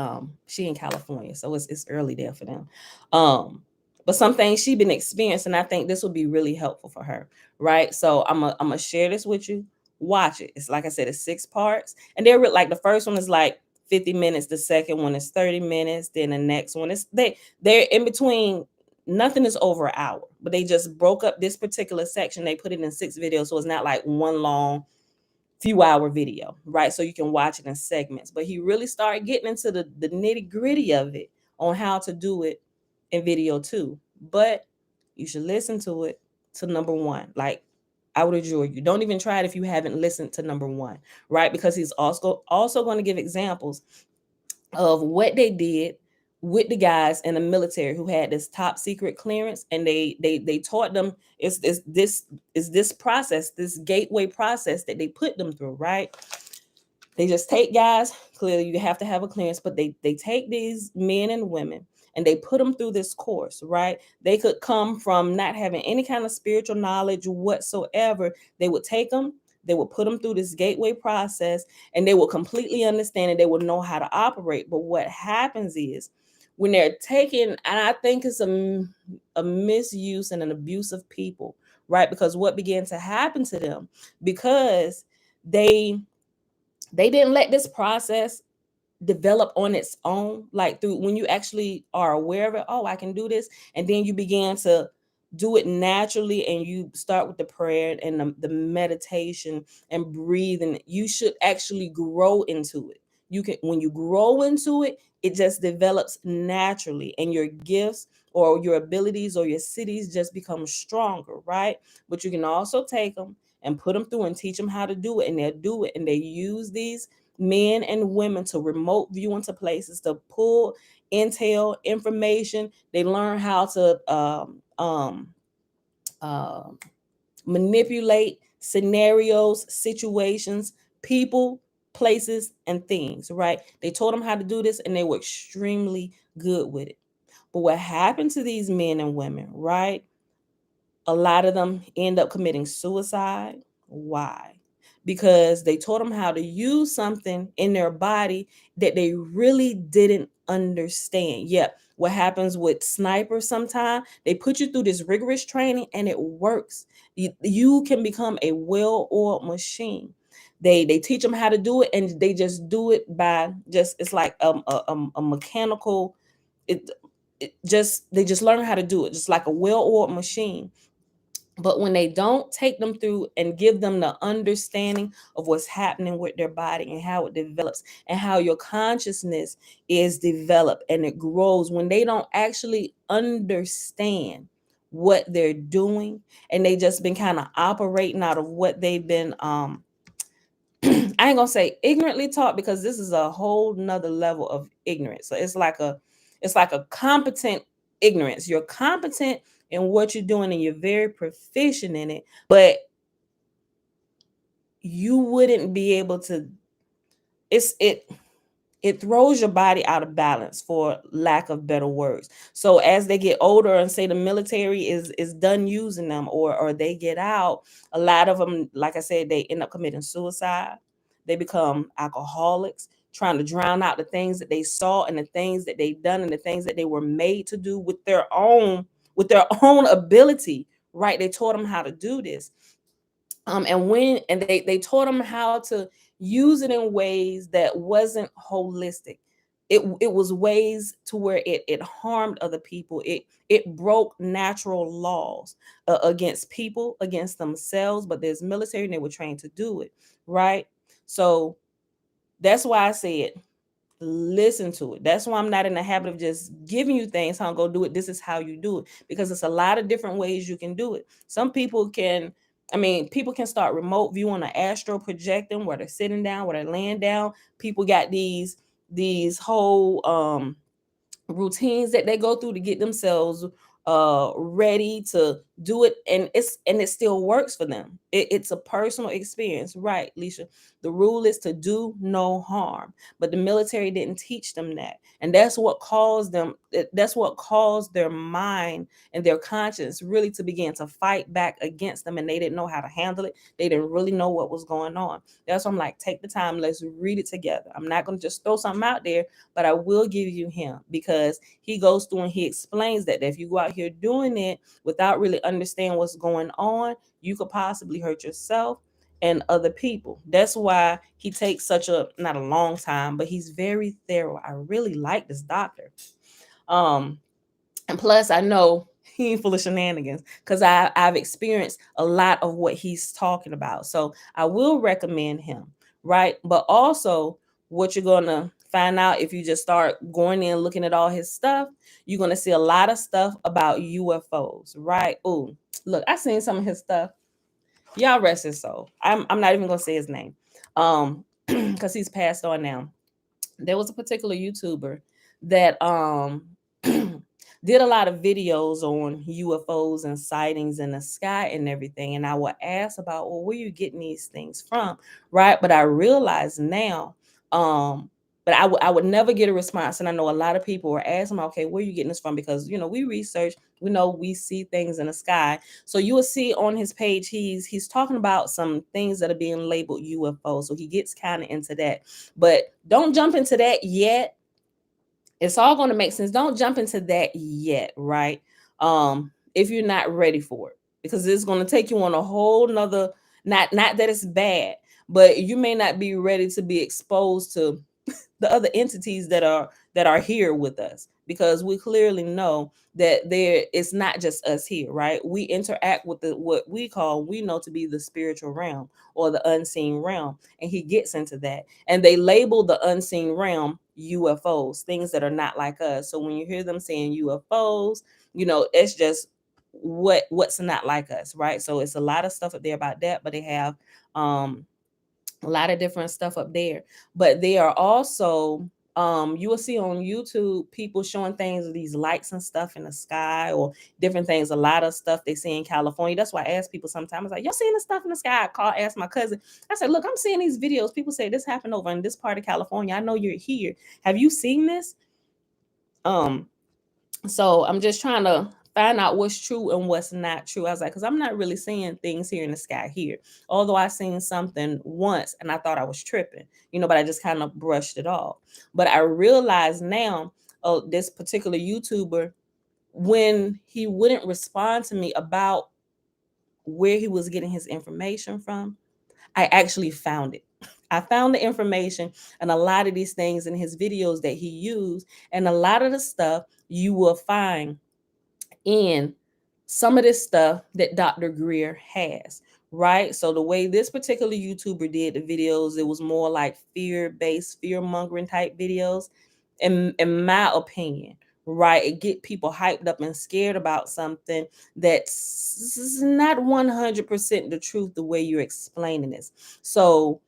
in California, so it's early there for them. But some things she's been experiencing, I think this would be really helpful for her, right? So I'm gonna share this with you. Watch it. It's like I said, it's 6 parts, and they're like the first one is like 50 minutes, the second one is 30 minutes, then the next one is they're in between. Nothing is over an hour, but they just broke up this particular section. They put it in 6 videos, so it's not like one long few hour video, right? So you can watch it in segments. But he really started getting into the nitty gritty of it on how to do it in video too. But you should listen to it to number 1. Like, I would adjure you, don't even try it if you haven't listened to number 1, right? Because he's also going to give examples of what they did with the guys in the military who had this top secret clearance, and they taught them is this process, this gateway process that they put them through, right? They just take guys, clearly you have to have a clearance, but they take these men and women and they put them through this course, right? They could come from not having any kind of spiritual knowledge whatsoever. They would take them, they would put them through this gateway process, and they will completely understand it. They will know how to operate. But what happens is when they're taken, and I think it's a misuse and an abuse of people, right? Because what began to happen to them, because they didn't let this process develop on its own, like through when you actually are aware of it. Oh, I can do this. And then you begin to do it naturally, and you start with the prayer and the meditation and breathing. You should actually grow into it. You can, when you grow into it, it just develops naturally, and your gifts or your abilities or your cities just become stronger, right? But you can also take them and put them through and teach them how to do it, and they'll do it. And they use these men and women to remote view into places to pull intel information. They learn how to manipulate scenarios, situations, people, places, and things, right? They taught them how to do this, and they were extremely good with it. But what happened to these men and women, right? A lot of them end up committing suicide. Why? because they taught them how to use something in their body that they really didn't understand. Yep. What happens with snipers sometimes, they put you through this rigorous training and it works. You can become a well-oiled machine. They teach them how to do it, and they just do it by just, it's like a mechanical, it they just learn how to do it just like a well-oiled machine. But when they don't take them through and give them the understanding of what's happening with their body and how it develops and how your consciousness is developed and it grows, when they don't actually understand what they're doing and they just been kind of operating out of what they've been I ain't gonna say ignorantly taught, because this is a whole nother level of ignorance. So it's like a competent ignorance. You're competent in what you're doing and you're very proficient in it, but you wouldn't be able to, it throws your body out of balance, for lack of better words. So as they get older and say the military is done using them, or they get out, a lot of them, like I said, they end up committing suicide. They become alcoholics, trying to drown out the things that they saw and the things that they done and the things that they were made to do with their own ability, right? They taught them how to do this. And they taught them how to use it in ways that wasn't holistic. It was ways to where it harmed other people. It broke natural laws against people, against themselves. But there's military and they were trained to do it, right? So that's why I said listen to it. That's why I'm not in the habit of just giving you things, how to go do it. This is how you do it, because it's a lot of different ways you can do it. Some people can, people can start remote viewing an astral projecting, where they're sitting down, where they're laying down. People got these whole routines that they go through to get themselves ready to do it, and it still works for them. It's a personal experience, right, Leisha? The rule is to do no harm, but the military didn't teach them that, and that's what caused their mind and their conscience really to begin to fight back against them, and they didn't know how to handle it. They didn't really know what was going on. That's why I'm like, take the time, let's read it together. I'm not going to just throw something out there, but I will give you him, because he goes through and he explains that if you go out here doing it without really understanding what's going on, you could possibly hurt yourself and other people. That's why he takes such a, not a long time, but he's very thorough. I really like this doctor. And plus I know he ain't full of shenanigans, because I've experienced a lot of what he's talking about. So I will recommend him, right? But also, what you're gonna find out if you just start going in looking at all his stuff, you're gonna see a lot of stuff about UFOs, right? Oh, look, I seen some of his stuff. Y'all rest his soul. I'm not even gonna say his name, because he's passed on now. There was a particular YouTuber that did a lot of videos on UFOs and sightings in the sky and everything. And I would ask about, well, where you getting these things from, right? But I realize now, but I would never get a response. And I know a lot of people were asking, okay, where are you getting this from? Because, we research, we know we see things in the sky. So you will see on his page, he's talking about some things that are being labeled UFO. So he gets kind of into that. But don't jump into that yet. It's all going to make sense. Don't jump into that yet, right? If you're not ready for it, because it's going to take you on a whole nother, not that it's bad, but you may not be ready to be exposed to the other entities that are here with us, because we clearly know that it's not just us here, right? We interact with what we know to be the spiritual realm or the unseen realm, and he gets into that. And they label the unseen realm UFOs, things that are not like us. So when you hear them saying UFOs, it's just what's not like us, right? So it's a lot of stuff up there about that, but they have a lot of different stuff up there. But they are also you will see on YouTube people showing things, these lights and stuff in the sky or different things. A lot of stuff they see in California. That's why I ask people sometimes, like, y'all seeing the stuff in the sky? Ask my cousin. I said, look, I'm seeing these videos. People say this happened over in this part of California. I know you're here. Have you seen this? So I'm just trying to find out what's true and what's not true. I was like, because I'm not really seeing things here in the sky here. Although I seen something once and I thought I was tripping, but I just kind of brushed it off. But I realize now, this particular YouTuber, when he wouldn't respond to me about where he was getting his information from, I actually found it. I found the information and a lot of these things in his videos that he used, and a lot of the stuff you will find in some of this stuff that Dr. Greer has, right? So the way this particular YouTuber did the videos, it was more like fear-based, fear-mongering type videos, in my opinion, right? It get people hyped up and scared about something that's not 100% the truth the way you're explaining this. So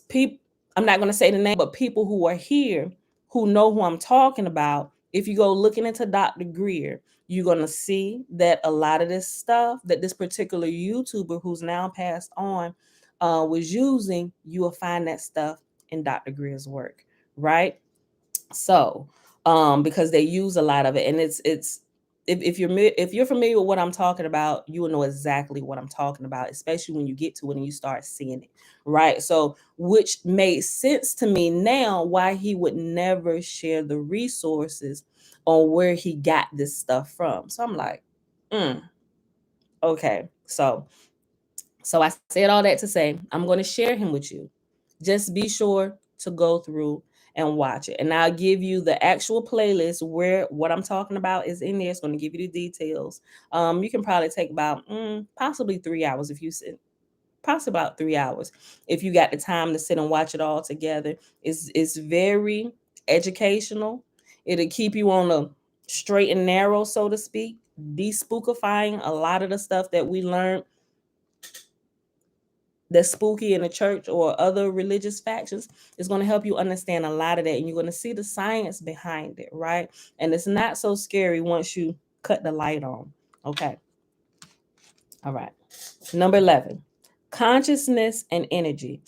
people, I'm not going to say the name, but people who are here who know who I'm talking about, if you go looking into Dr. Greer, you're going to see that a lot of this stuff that this particular YouTuber who's now passed on was using, you will find that stuff in Dr. Greer's work, right? So because they use a lot of it, and it's if you're familiar with what I'm talking about, you will know exactly what I'm talking about, especially when you get to it and you start seeing it, right? So which made sense to me now why he would never share the resources on where he got this stuff from. So I'm like, okay. So I said all that to say I'm going to share him with you. Just be sure to go through and watch it. And I'll give you the actual playlist where what I'm talking about is in there. It's going to give you the details. You can probably take about possibly 3 hours if you sit. Possibly about 3 hours if you got the time to sit and watch it all together. It's very educational. It'll keep you on a straight and narrow, so to speak, despookifying a lot of the stuff that we learned that's spooky in the church or other religious factions. Is going to help you understand a lot of that, and you're going to see the science behind it, right? And it's not so scary once you cut the light on. Okay. All right. Number 11, consciousness and energy.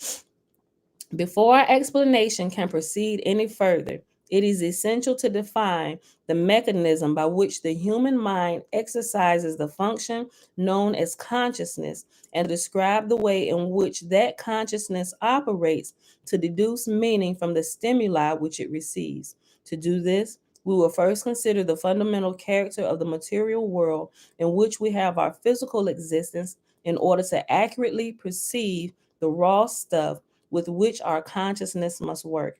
Before our explanation can proceed any further, it is essential to define the mechanism by which the human mind exercises the function known as consciousness and describe the way in which that consciousness operates to deduce meaning from the stimuli which it receives. To do this, we will first consider the fundamental character of the material world in which we have our physical existence in order to accurately perceive the raw stuff with which our consciousness must work.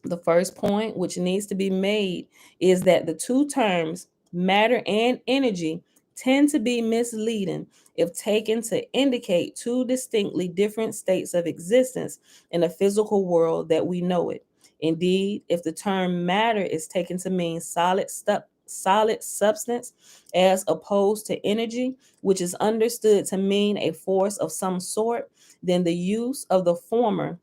The first point which needs to be made is that the two terms, matter and energy, tend to be misleading if taken to indicate two distinctly different states of existence in the physical world that we know it. Indeed, if the term matter is taken to mean solid substance as opposed to energy, which is understood to mean a force of some sort, then the use of the former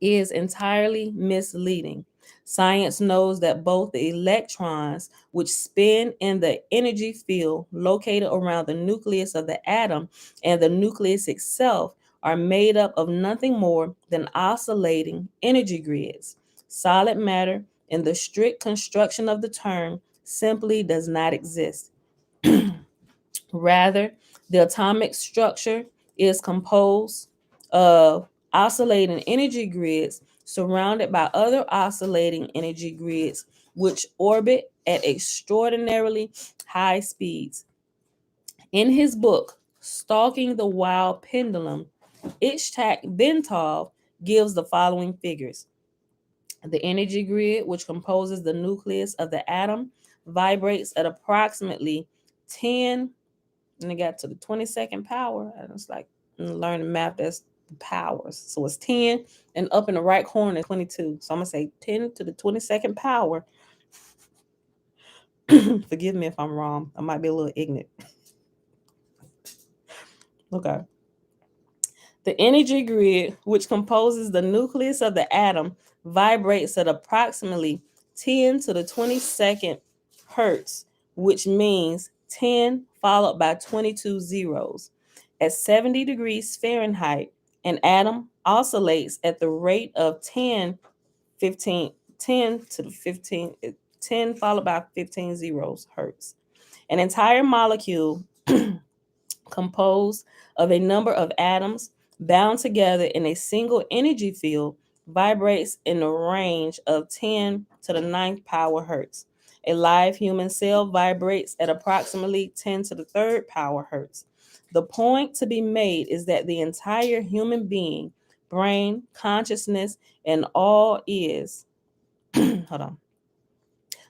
is entirely misleading. Science knows that both the electrons, which spin in the energy field located around the nucleus of the atom, and the nucleus itself are made up of nothing more than oscillating energy grids. Solid matter, in the strict construction of the term, simply does not exist. Rather, the atomic structure is composed of oscillating energy grids surrounded by other oscillating energy grids which orbit at extraordinarily high speeds. In his book, Stalking the Wild Pendulum, Itzhak Bentov gives the following figures. The energy grid, which composes the nucleus of the atom, vibrates at approximately 10, and it got to the 22nd power. And it's like learning math, that's powers. So it's 10, and up in the right corner is 22. So I'm going to say 10 to the 22nd power. Forgive me if I'm wrong. I might be a little ignorant. Okay. The energy grid, which composes the nucleus of the atom, vibrates at approximately 10 to the 22nd hertz, which means 10 followed by 22 zeros. At 70 degrees Fahrenheit, an atom oscillates at the rate of 10 to the 15, 10 followed by 15 zeros hertz. An entire molecule composed of a number of atoms bound together in a single energy field vibrates in the range of 10 to the ninth power hertz. A live human cell vibrates at approximately 10 to the third power hertz. The point to be made is that the entire human being, brain, consciousness, and all is, hold on.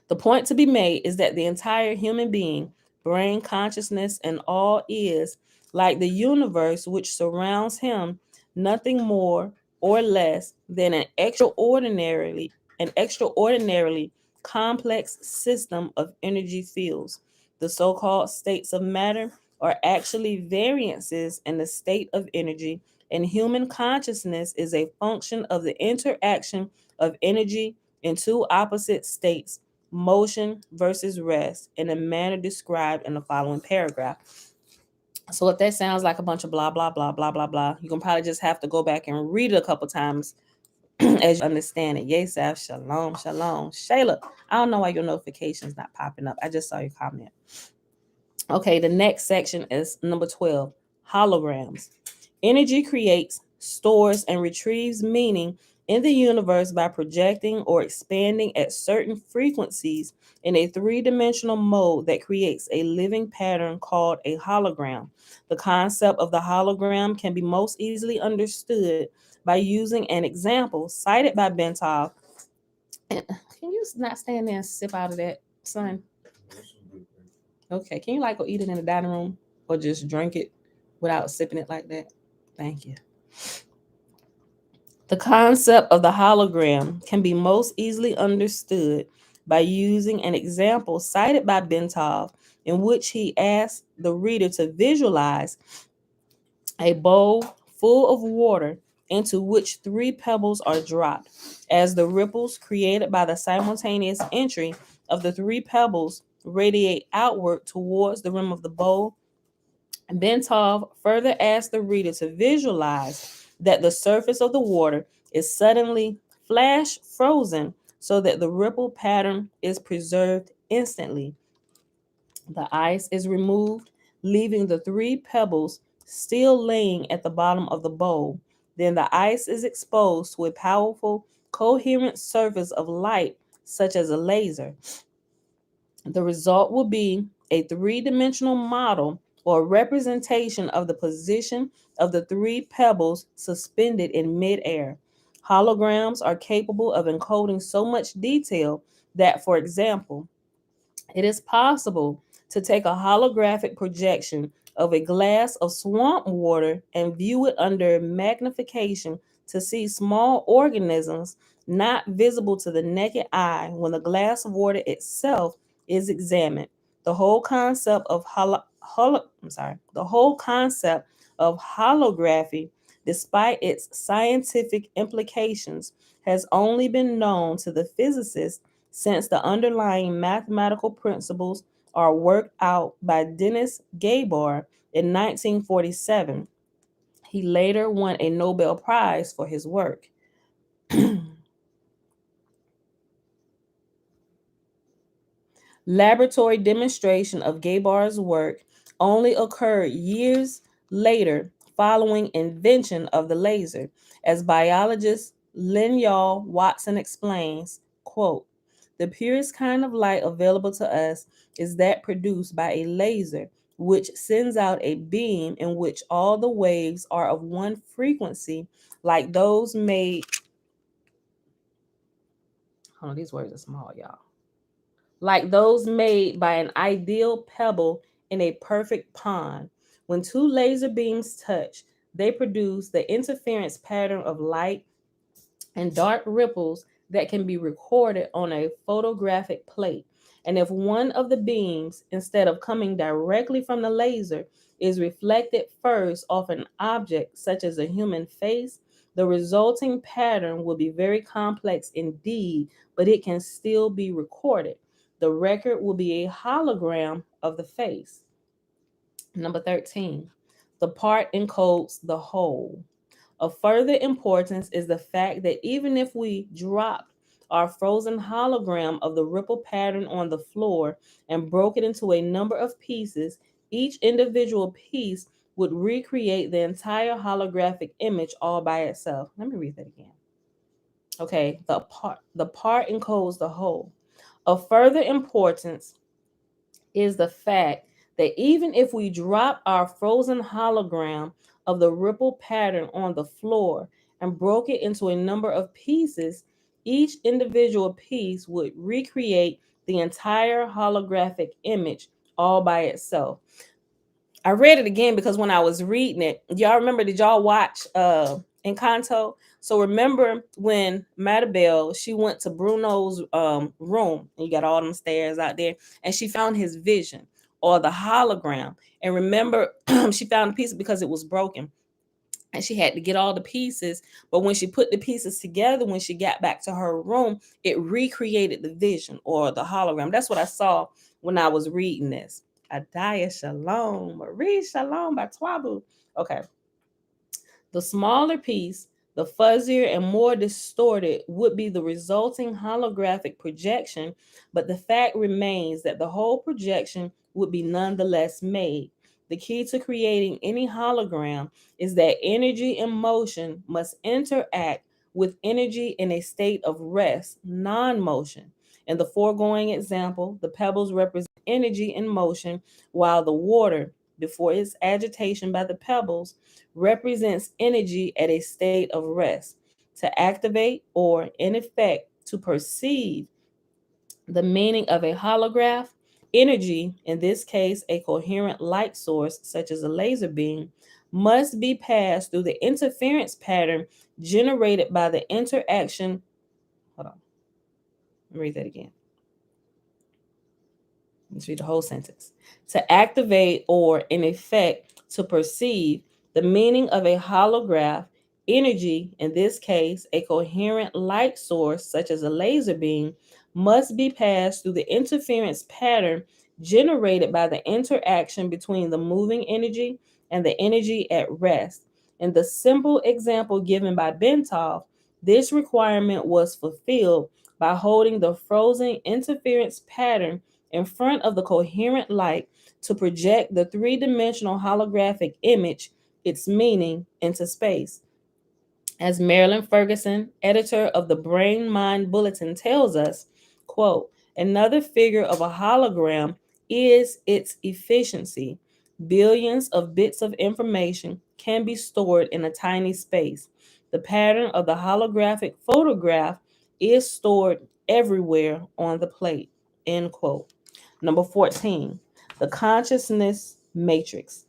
The point to be made is that the entire human being, brain, consciousness, and all is, like the universe which surrounds him, nothing more or less than an extraordinarily complex system of energy fields. The so-called states of matter are actually variances in the state of energy, and human consciousness is a function of the interaction of energy in two opposite states, motion versus rest, in a manner described in the following paragraph. So if that sounds like a bunch of blah, blah, blah, blah, blah, blah, you can probably just have to go back and read it a couple times as you understand it. Yesaf, shalom, shalom. Shayla, I don't know why your notification's not popping up. I just saw your comment. Okay, the next section is number 12, holograms. Energy creates, stores, and retrieves meaning in the universe by projecting or expanding at certain frequencies in a three-dimensional mode that creates a living pattern called a hologram. The concept of the hologram can be most easily understood by using an example cited by Bentov. Can you not stand there and sip out of that, son? Okay, can you like go eat it in the dining room or just drink it without sipping it like that? Thank you. The concept of the hologram can be most easily understood by using an example cited by Bentov, in which he asks the reader to visualize a bowl full of water into which three pebbles are dropped. As the ripples created by the simultaneous entry of the three pebbles radiate outward towards the rim of the bowl, Bentov further asks the reader to visualize that the surface of the water is suddenly flash frozen so that the ripple pattern is preserved instantly. The ice is removed, leaving the three pebbles still laying at the bottom of the bowl. Then the ice is exposed to a powerful, coherent surface of light, such as a laser. The result will be a three-dimensional model or representation of the position of the three pebbles suspended in midair. Holograms are capable of encoding so much detail that, for example, it is possible to take a holographic projection of a glass of swamp water and view it under magnification to see small organisms not visible to the naked eye when the glass of water itself is examined. The whole concept of the whole concept of holography, despite its scientific implications, has only been known to the physicists since the underlying mathematical principles are worked out by Dennis Gabor in 1947. He later won a Nobel Prize for his work. Laboratory demonstration of Gabor's work only occurred years later following invention of the laser. As biologist Lenyol Watson explains, quote, "The purest kind of light available to us is that produced by a laser, which sends out a beam in which all the waves are of one frequency, like those made..." Hold on, these words are small, y'all. "Like those made by an ideal pebble in a perfect pond. When two laser beams touch, they produce the interference pattern of light and dark ripples that can be recorded on a photographic plate. And if one of the beams, instead of coming directly from the laser, is reflected first off an object such as a human face, the resulting pattern will be very complex indeed, but it can still be recorded. The record will be a hologram of the face." Number 13, the part encodes the whole. Of further importance is the fact that even if we dropped our frozen hologram of the ripple pattern on the floor and broke it into a number of pieces, each individual piece would recreate the entire holographic image all by itself. Let me read that again. Okay, the part encodes the whole. Of further importance is the fact that even if we drop our frozen hologram of the ripple pattern on the floor and broke it into a number of pieces, each individual piece would recreate the entire holographic image all by itself. I read it again because when I was reading it, y'all remember, did y'all watch Encanto? So remember when Matabelle, she went to Bruno's room, and you got all them stairs out there, and she found his vision or the hologram. And remember, she found a piece because it was broken. And she had to get all the pieces. But when she put the pieces together, when she got back to her room, it recreated the vision or the hologram. That's what I saw when I was reading this. Adaya Shalom, Marie Shalom by Twabu. Okay. The smaller piece, the fuzzier and more distorted, would be the resulting holographic projection, but the fact remains that the whole projection would be nonetheless made. The key to creating any hologram is that energy in motion must interact with energy in a state of rest, non-motion. In the foregoing example, the pebbles represent energy in motion, while the water, before its agitation by the pebbles, represents energy at a state of rest. To activate, or in effect, to perceive the meaning of a holograph, energy, in this case a coherent light source such as a laser beam, must be passed through the interference pattern generated by the interaction. Hold on. Let me read that again. Let's read the whole sentence. To activate, or in effect, to perceive the meaning of a holograph, energy, in this case a coherent light source such as a laser beam, must be passed through the interference pattern generated by the interaction between the moving energy and the energy at rest. In the simple example given by Bentov, this requirement was fulfilled by holding the frozen interference pattern in front of the coherent light to project the three-dimensional holographic image, its meaning, into space. As Marilyn Ferguson, editor of the Brain Mind Bulletin, tells us, quote, another figure of a hologram is its efficiency. Billions of bits of information can be stored in a tiny space. The pattern of the holographic photograph is stored everywhere on the plate, end quote. Number 14, the consciousness matrix.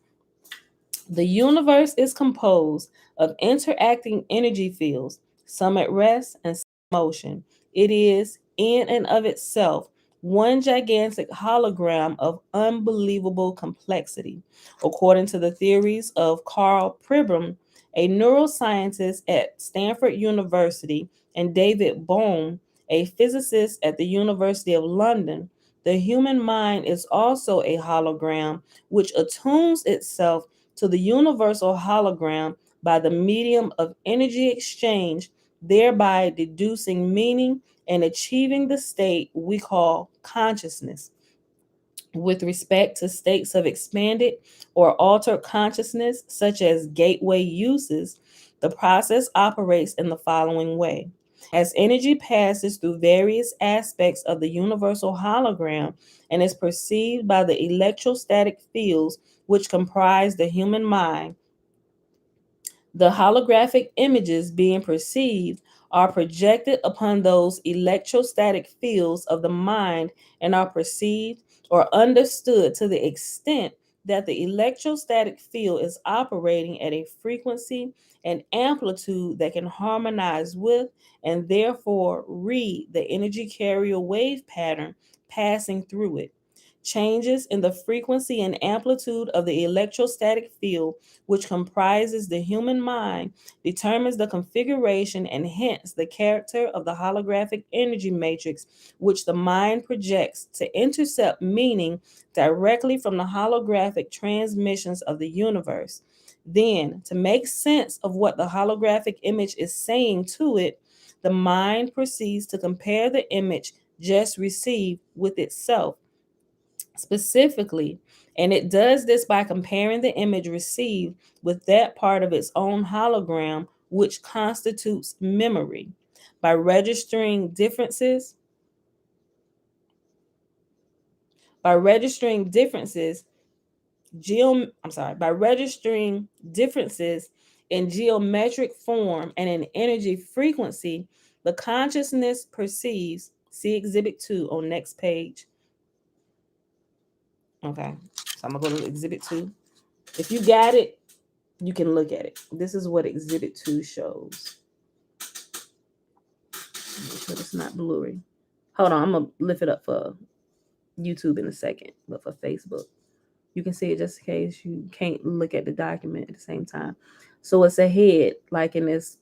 The universe is composed of interacting energy fields, some at rest and some in motion. It is, in and of itself, one gigantic hologram of unbelievable complexity. According to the theories of Carl Pribram, a neuroscientist at Stanford University, and David Bohm, a physicist at the University of London, the human mind is also a hologram which attunes itself to the universal hologram by the medium of energy exchange, thereby deducing meaning and achieving the state we call consciousness. With respect to states of expanded or altered consciousness, such as gateway uses, the process operates in the following way. As energy passes through various aspects of the universal hologram and is perceived by the electrostatic fields which comprise the human mind, the holographic images being perceived are projected upon those electrostatic fields of the mind and are perceived or understood to the extent that the electrostatic field is operating at a frequency and amplitude that can harmonize with and therefore read the energy carrier wave pattern passing through it. Changes in the frequency and amplitude of the electrostatic field, which comprises the human mind, determines the configuration and hence the character of the holographic energy matrix, which the mind projects to intercept meaning directly from the holographic transmissions of the universe. Then, to make sense of what the holographic image is saying to it, the mind proceeds to compare the image just received with itself specifically, and it does this by comparing the image received with that part of its own hologram which constitutes memory. By registering differences, by registering differences by registering differences in geometric form and in energy frequency, the consciousness perceives. See Exhibit 2 on next page. Okay, so I'm gonna go to Exhibit 2. If you got it, you can look at it. This is what Exhibit 2 shows. Make sure it's not blurry. Hold on, I'm gonna lift it up for YouTube in a second, but for Facebook, you can see it just in case you can't look at the document at the same time. So it's a head, like in this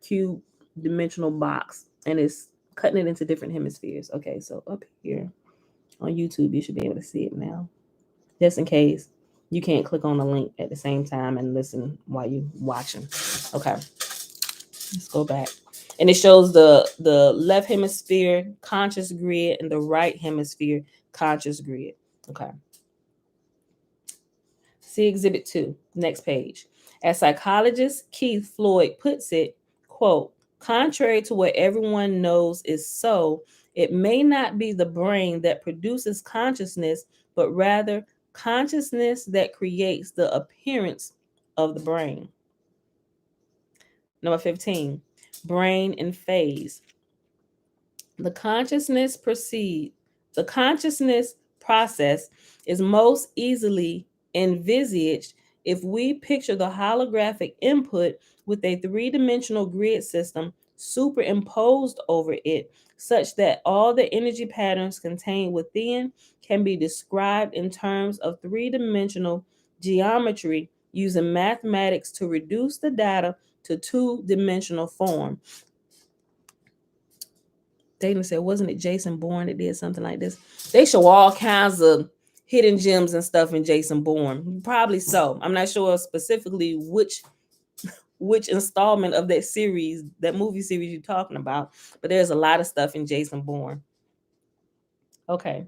cube dimensional box, and it's cutting it into different hemispheres. Okay, so up here on YouTube, you should be able to see it now. Just in case you can't click on the link at the same time and listen while you're watching. Okay, let's go back. And it shows the left hemisphere conscious grid and the right hemisphere conscious grid. Okay. See Exhibit 2, next page. As psychologist Keith Floyd puts it, quote, contrary to what everyone knows is so, it may not be the brain that produces consciousness, but rather consciousness that creates the appearance of the brain. Number 15, brain in phase. The consciousness process is most easily envisaged if we picture the holographic input with a three-dimensional grid system superimposed over it, such that all the energy patterns contained within can be described in terms of three-dimensional geometry using mathematics to reduce the data to two-dimensional form. Dana said, wasn't it Jason Bourne that did something like this? They show all kinds of hidden gems and stuff in Jason Bourne. Probably so. I'm not sure specifically which installment of that series, that movie series you're talking about, but there's a lot of stuff in Jason Bourne. Okay.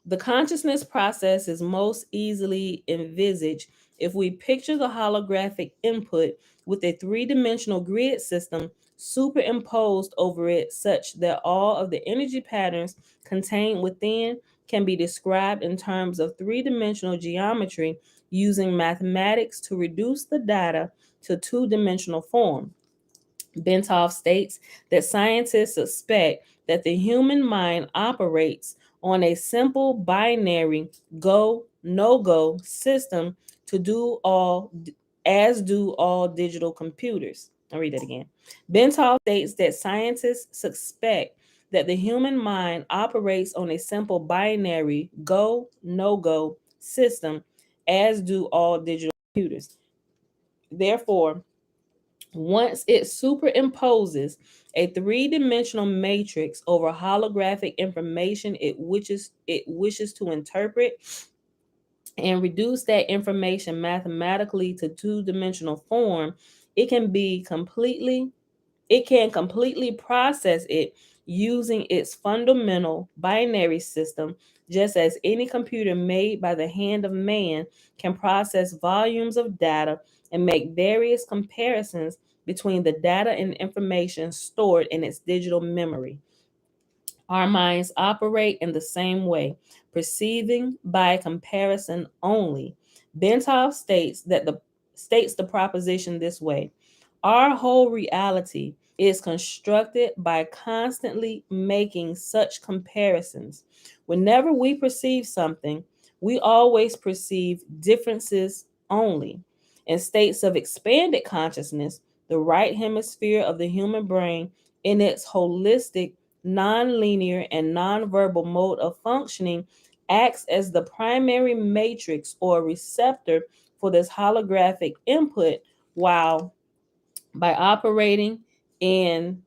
The consciousness process is most easily envisaged if we picture the holographic input with a three-dimensional grid system superimposed over it, such that all of the energy patterns contained within can be described in terms of three-dimensional geometry using mathematics to reduce the data to two-dimensional form. Bentov states that scientists suspect that the human mind operates on a simple binary go, no-go system to do all, as do all digital computers. I'll read that again. Bentov states that scientists suspect that the human mind operates on a simple binary go, no-go system, as do all digital computers. Therefore, once it superimposes a three-dimensional matrix over holographic information it wishes to interpret and reduce that information mathematically to two-dimensional form, it can completely process it using its fundamental binary system, just as any computer made by the hand of man can process volumes of data and make various comparisons between the data and information stored in its digital memory. Our minds operate in the same way, perceiving by comparison only. Bentov states the proposition this way: our whole reality is constructed by constantly making such comparisons. Whenever we perceive something, we always perceive differences only. In states of expanded consciousness, the right hemisphere of the human brain, in its holistic, non-linear, and non-verbal mode of functioning, acts as the primary matrix or receptor for this holographic input, while by operating in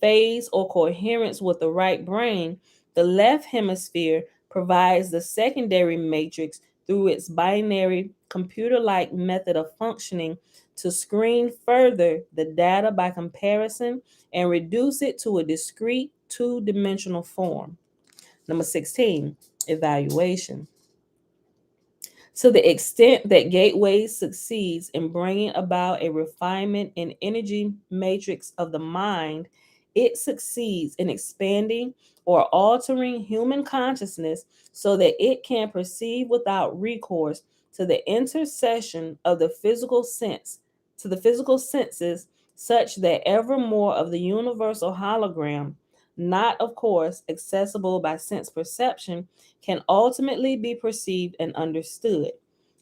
phase or coherence with the right brain, the left hemisphere provides the secondary matrix through its binary computer-like method of functioning to screen further the data by comparison and reduce it to a discrete two-dimensional form. Number 16, evaluation. To the extent that Gateway succeeds in bringing about a refinement in energy matrix of the mind, it succeeds in expanding or altering human consciousness so that it can perceive without recourse to the intercession of the physical sense, to the physical senses, such that ever more of the universal hologram, not of course accessible by sense perception, can ultimately be perceived and understood.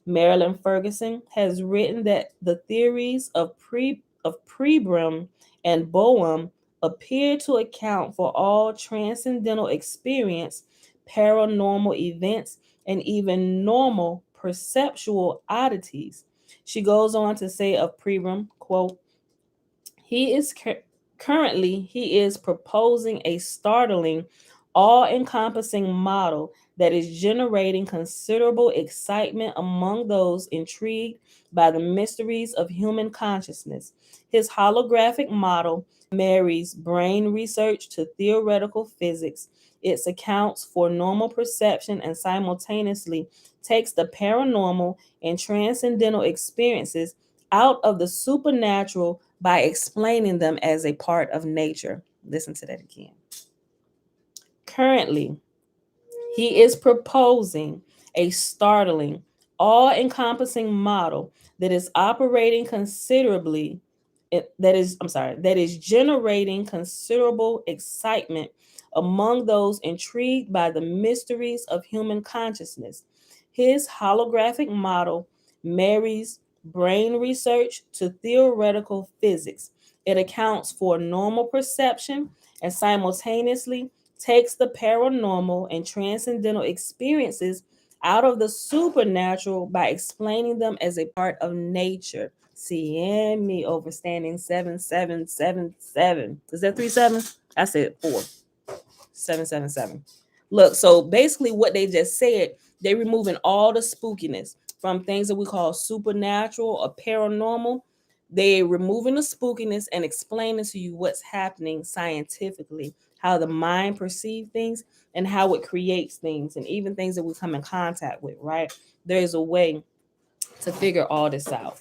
Marilyn Ferguson has written that the theories of Abram and Boehm appear to account for all transcendental experience, paranormal events, and even normal perceptual oddities. She goes on to say of Abram, quote, he is currently he is proposing a startling, all-encompassing model that is generating considerable excitement among those intrigued by the mysteries of human consciousness. His holographic model marries brain research to theoretical physics. It accounts for normal perception and simultaneously takes the paranormal and transcendental experiences out of the supernatural by explaining them as a part of nature. Listen to that again. Currently, he is proposing a startling, all-encompassing model that is operating considerably that is generating considerable excitement among those intrigued by the mysteries of human consciousness. His holographic model marries brain research to theoretical physics. It accounts for normal perception and simultaneously takes the paranormal and transcendental experiences out of the supernatural by explaining them as a part of nature. See me overstanding 7777. Is that 3 7s? I said 4. 777. Look, so basically what they just said, they removing all the spookiness from things that we call supernatural or paranormal. They removing the spookiness and explaining to you what's happening scientifically, how the mind perceives things and how it creates things, and even things that we come in contact with, right? There's a way to figure all this out.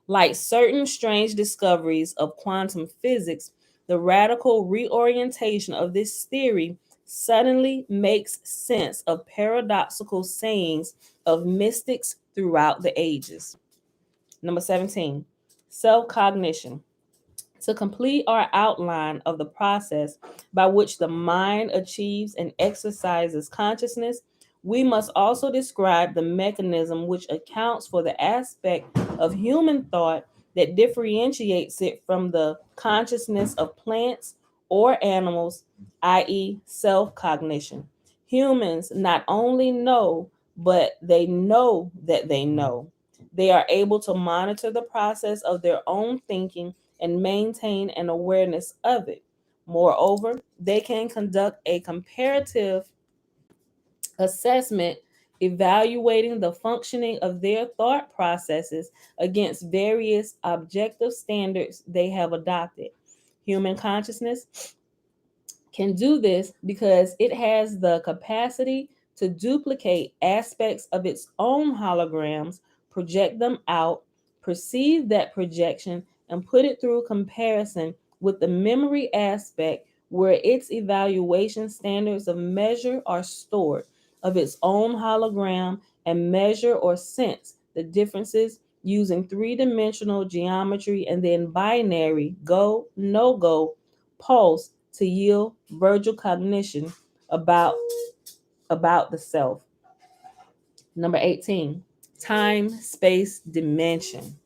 Like certain strange discoveries of quantum physics, the radical reorientation of this theory suddenly makes sense of paradoxical sayings of mystics throughout the ages. Number 17, self cognition. To complete our outline of the process by which the mind achieves and exercises consciousness, we must also describe the mechanism which accounts for the aspect of human thought that differentiates it from the consciousness of plants or animals, i.e., self cognition. Humans not only know, but they know that they know. They are able to monitor the process of their own thinking and maintain an awareness of it. Moreover, they can conduct a comparative assessment evaluating the functioning of their thought processes against various objective standards they have adopted. Human consciousness can do this because it has the capacity to duplicate aspects of its own holograms, project them out, perceive that projection, and put it through comparison with the memory aspect where its evaluation standards of measure are stored of its own hologram and measure or sense the differences using three-dimensional geometry and then binary go, no go, pulse to yield virtual cognition about the self. Number 18, time, space, dimension.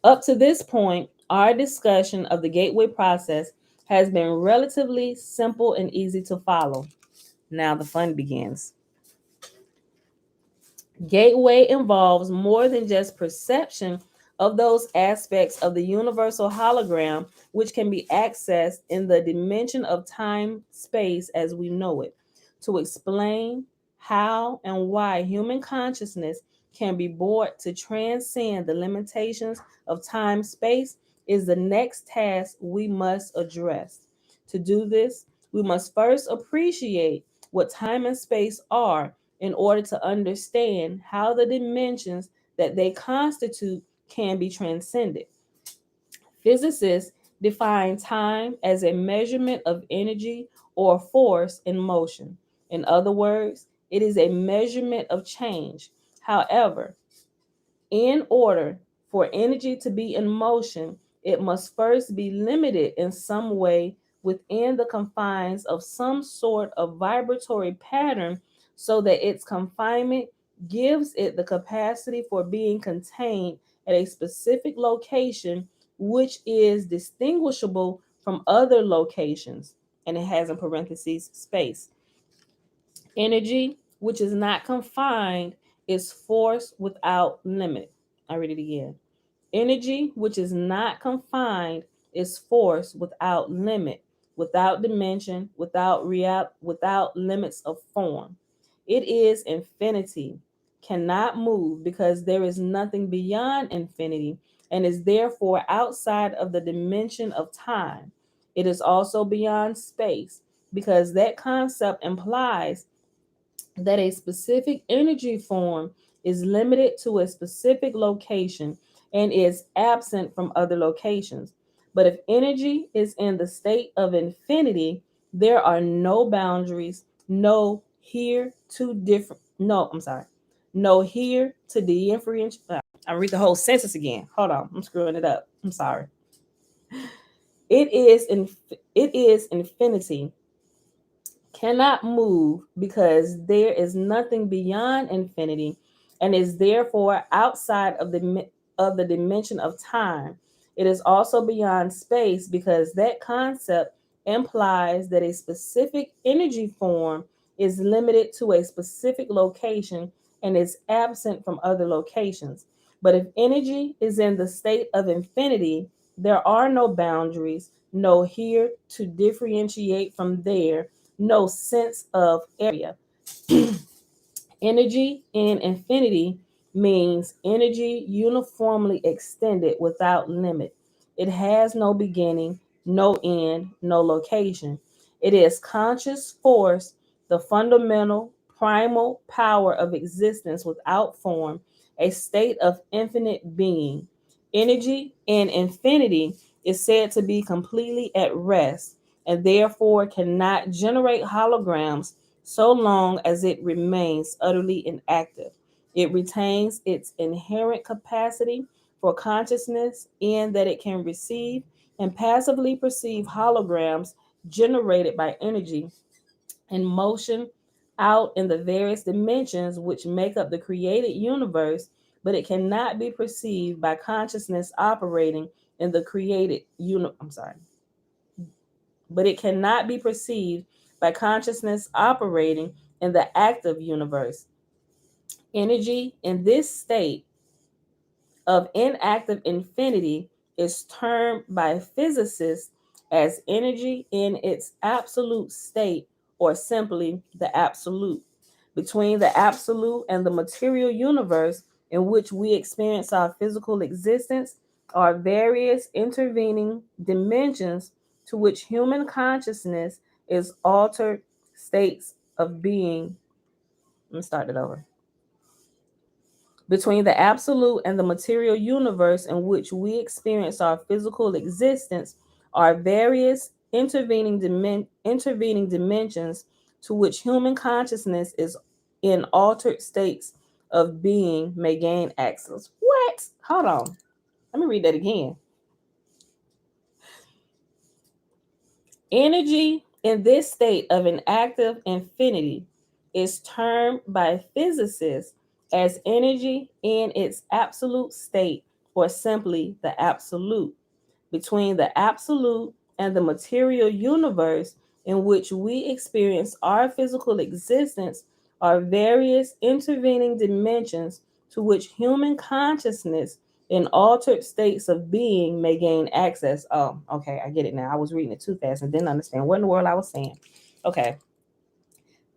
Up to this point, our discussion of the gateway process has been relatively simple and easy to follow. Now the fun begins. Gateway involves more than just perception of those aspects of the universal hologram which can be accessed in the dimension of time space as we know it, to explain how and why human consciousness can be brought to transcend the limitations of time-space is the next task we must address. To do this, we must first appreciate what time and space are in order to understand how the dimensions that they constitute can be transcended. Physicists define time as a measurement of energy or force in motion. In other words, it is a measurement of change. However, in order for energy to be in motion, it must first be limited in some way within the confines of some sort of vibratory pattern so that its confinement gives it the capacity for being contained at a specific location which is distinguishable from other locations. And it has in parentheses space. Energy, which is not confined, is force without limit. I read it again. Energy, which is not confined, is force without limit, without dimension, without limits of form. It is infinity, cannot move because there is nothing beyond infinity, and is therefore outside of the dimension of time. It is also beyond space because that concept implies that a specific energy form is limited to a specific location and is absent from other locations. But if energy is in the state of infinity, there are no boundaries, no here to different, no, I'm sorry, no here to differentiate. I read the whole sentence again. Hold on, I'm screwing it up. I'm sorry. It is infinity, cannot move because there is nothing beyond infinity and is therefore outside of the dimension of time. It is also beyond space because that concept implies that a specific energy form is limited to a specific location and is absent from other locations. But if energy is in the state of infinity, there are no boundaries, no here to differentiate from there, no sense of area. Energy in infinity means energy uniformly extended without limit. It has no beginning, no end, no location. It is conscious force, the fundamental, primal power of existence without form, a state of infinite being. Energy in infinity is said to be completely at rest and therefore cannot generate holograms so long as it remains utterly inactive. It retains its inherent capacity for consciousness in that it can receive and passively perceive holograms generated by energy in motion out in the various dimensions which make up the created universe, but it cannot be perceived by consciousness operating in the created but it cannot be perceived by consciousness operating in the active universe. Energy in this state of inactive infinity is termed by physicists as energy in its absolute state, or simply the absolute. Between the absolute and the material universe in which we experience our physical existence are various intervening dimensions to which human consciousness is altered states of being. Let me start it over. Between the absolute and the material universe in which we experience our physical existence are various intervening dimensions to which human consciousness is in altered states of being may gain access. What? Hold on. Let me read that again. Energy in this state of an active infinity is termed by physicists as energy in its absolute state, or simply the absolute. Between the absolute and the material universe in which we experience our physical existence are various intervening dimensions to which human consciousness in altered states of being may gain access. Oh, okay, I get it now. I was reading it too fast and didn't understand what in the world I was saying. Okay.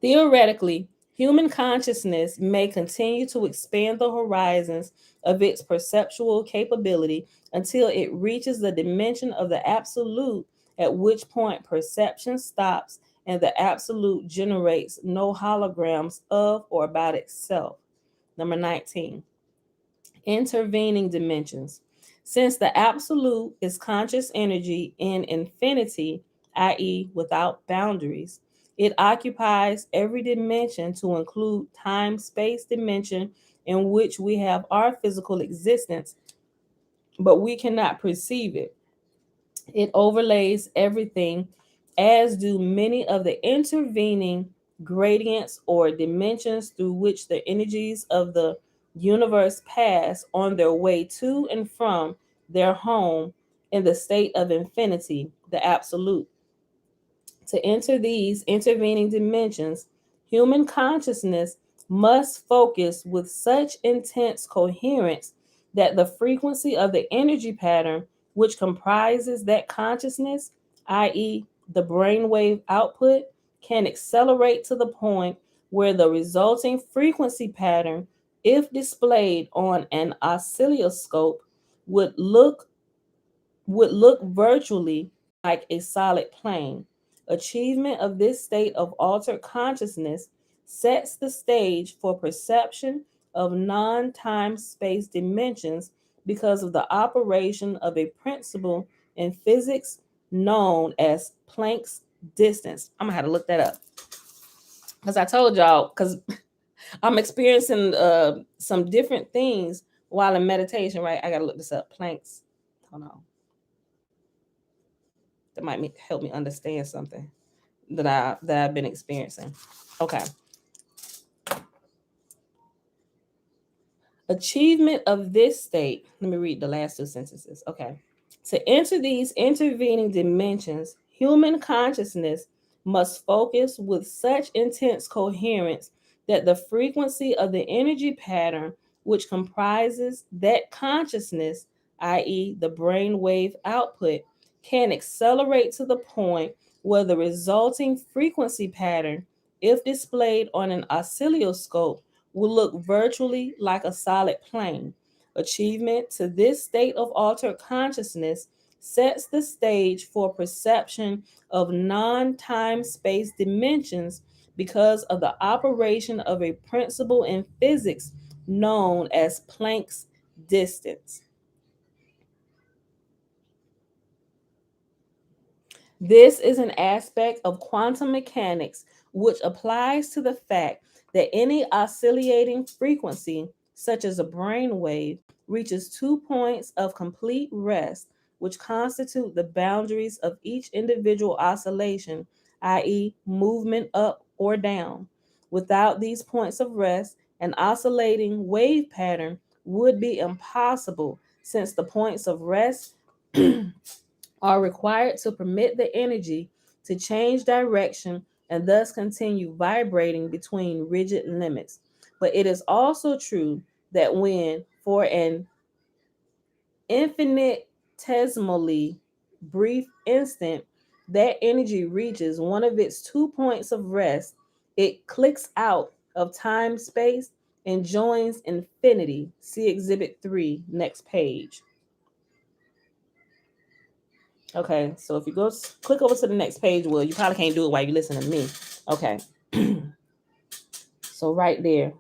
Theoretically, Human consciousness may continue to expand the horizons of its perceptual capability until it reaches the dimension of the absolute, at which point perception stops and the absolute generates no holograms of or about itself. Number 19, intervening dimensions. Since the absolute is conscious energy in infinity, i.e., without boundaries, it occupies every dimension to include time space dimension in which we have our physical existence, but we cannot perceive it. It overlays everything, as do many of the intervening gradients or dimensions through which the energies of the universe pass on their way to and from their home in the state of infinity, the absolute. To enter these intervening dimensions, human consciousness must focus with such intense coherence that the frequency of the energy pattern which comprises that consciousness, i.e., the brainwave output, can accelerate to the point where the resulting frequency pattern, if displayed on an oscilloscope, would look virtually like a solid plane. Achievement of this state of altered consciousness sets the stage for perception of non time space dimensions because of the operation of a principle in physics known as Planck's distance. I'm gonna have to look that up because I told y'all, because I'm experiencing some different things while in meditation, right? I gotta look this up. Planck's, hold on. That might help me understand something that I've been experiencing. Okay. Achievement of this state. Let me read the last two sentences. Okay. To enter these intervening dimensions, human consciousness must focus with such intense coherence that the frequency of the energy pattern which comprises that consciousness, i.e., the brainwave output, can accelerate to the point where the resulting frequency pattern, if displayed on an oscilloscope, will look virtually like a solid plane. Achievement to this state of altered consciousness sets the stage for perception of non-time space dimensions because of the operation of a principle in physics known as Planck's distance. This is an aspect of quantum mechanics which applies to the fact that any oscillating frequency, such as a brain wave, reaches 2 points of complete rest, which constitute the boundaries of each individual oscillation, i.e., movement up or down. Without these points of rest, an oscillating wave pattern would be impossible, since the points of rest are required to permit the energy to change direction and thus continue vibrating between rigid limits. But it is also true that when, for an infinitesimally brief instant, that energy reaches one of its 2 points of rest, it clicks out of time space and joins infinity. See Exhibit 3, next page. Okay, so if you go click over to the next page, well, you probably can't do it while you listen to me. Okay. So right there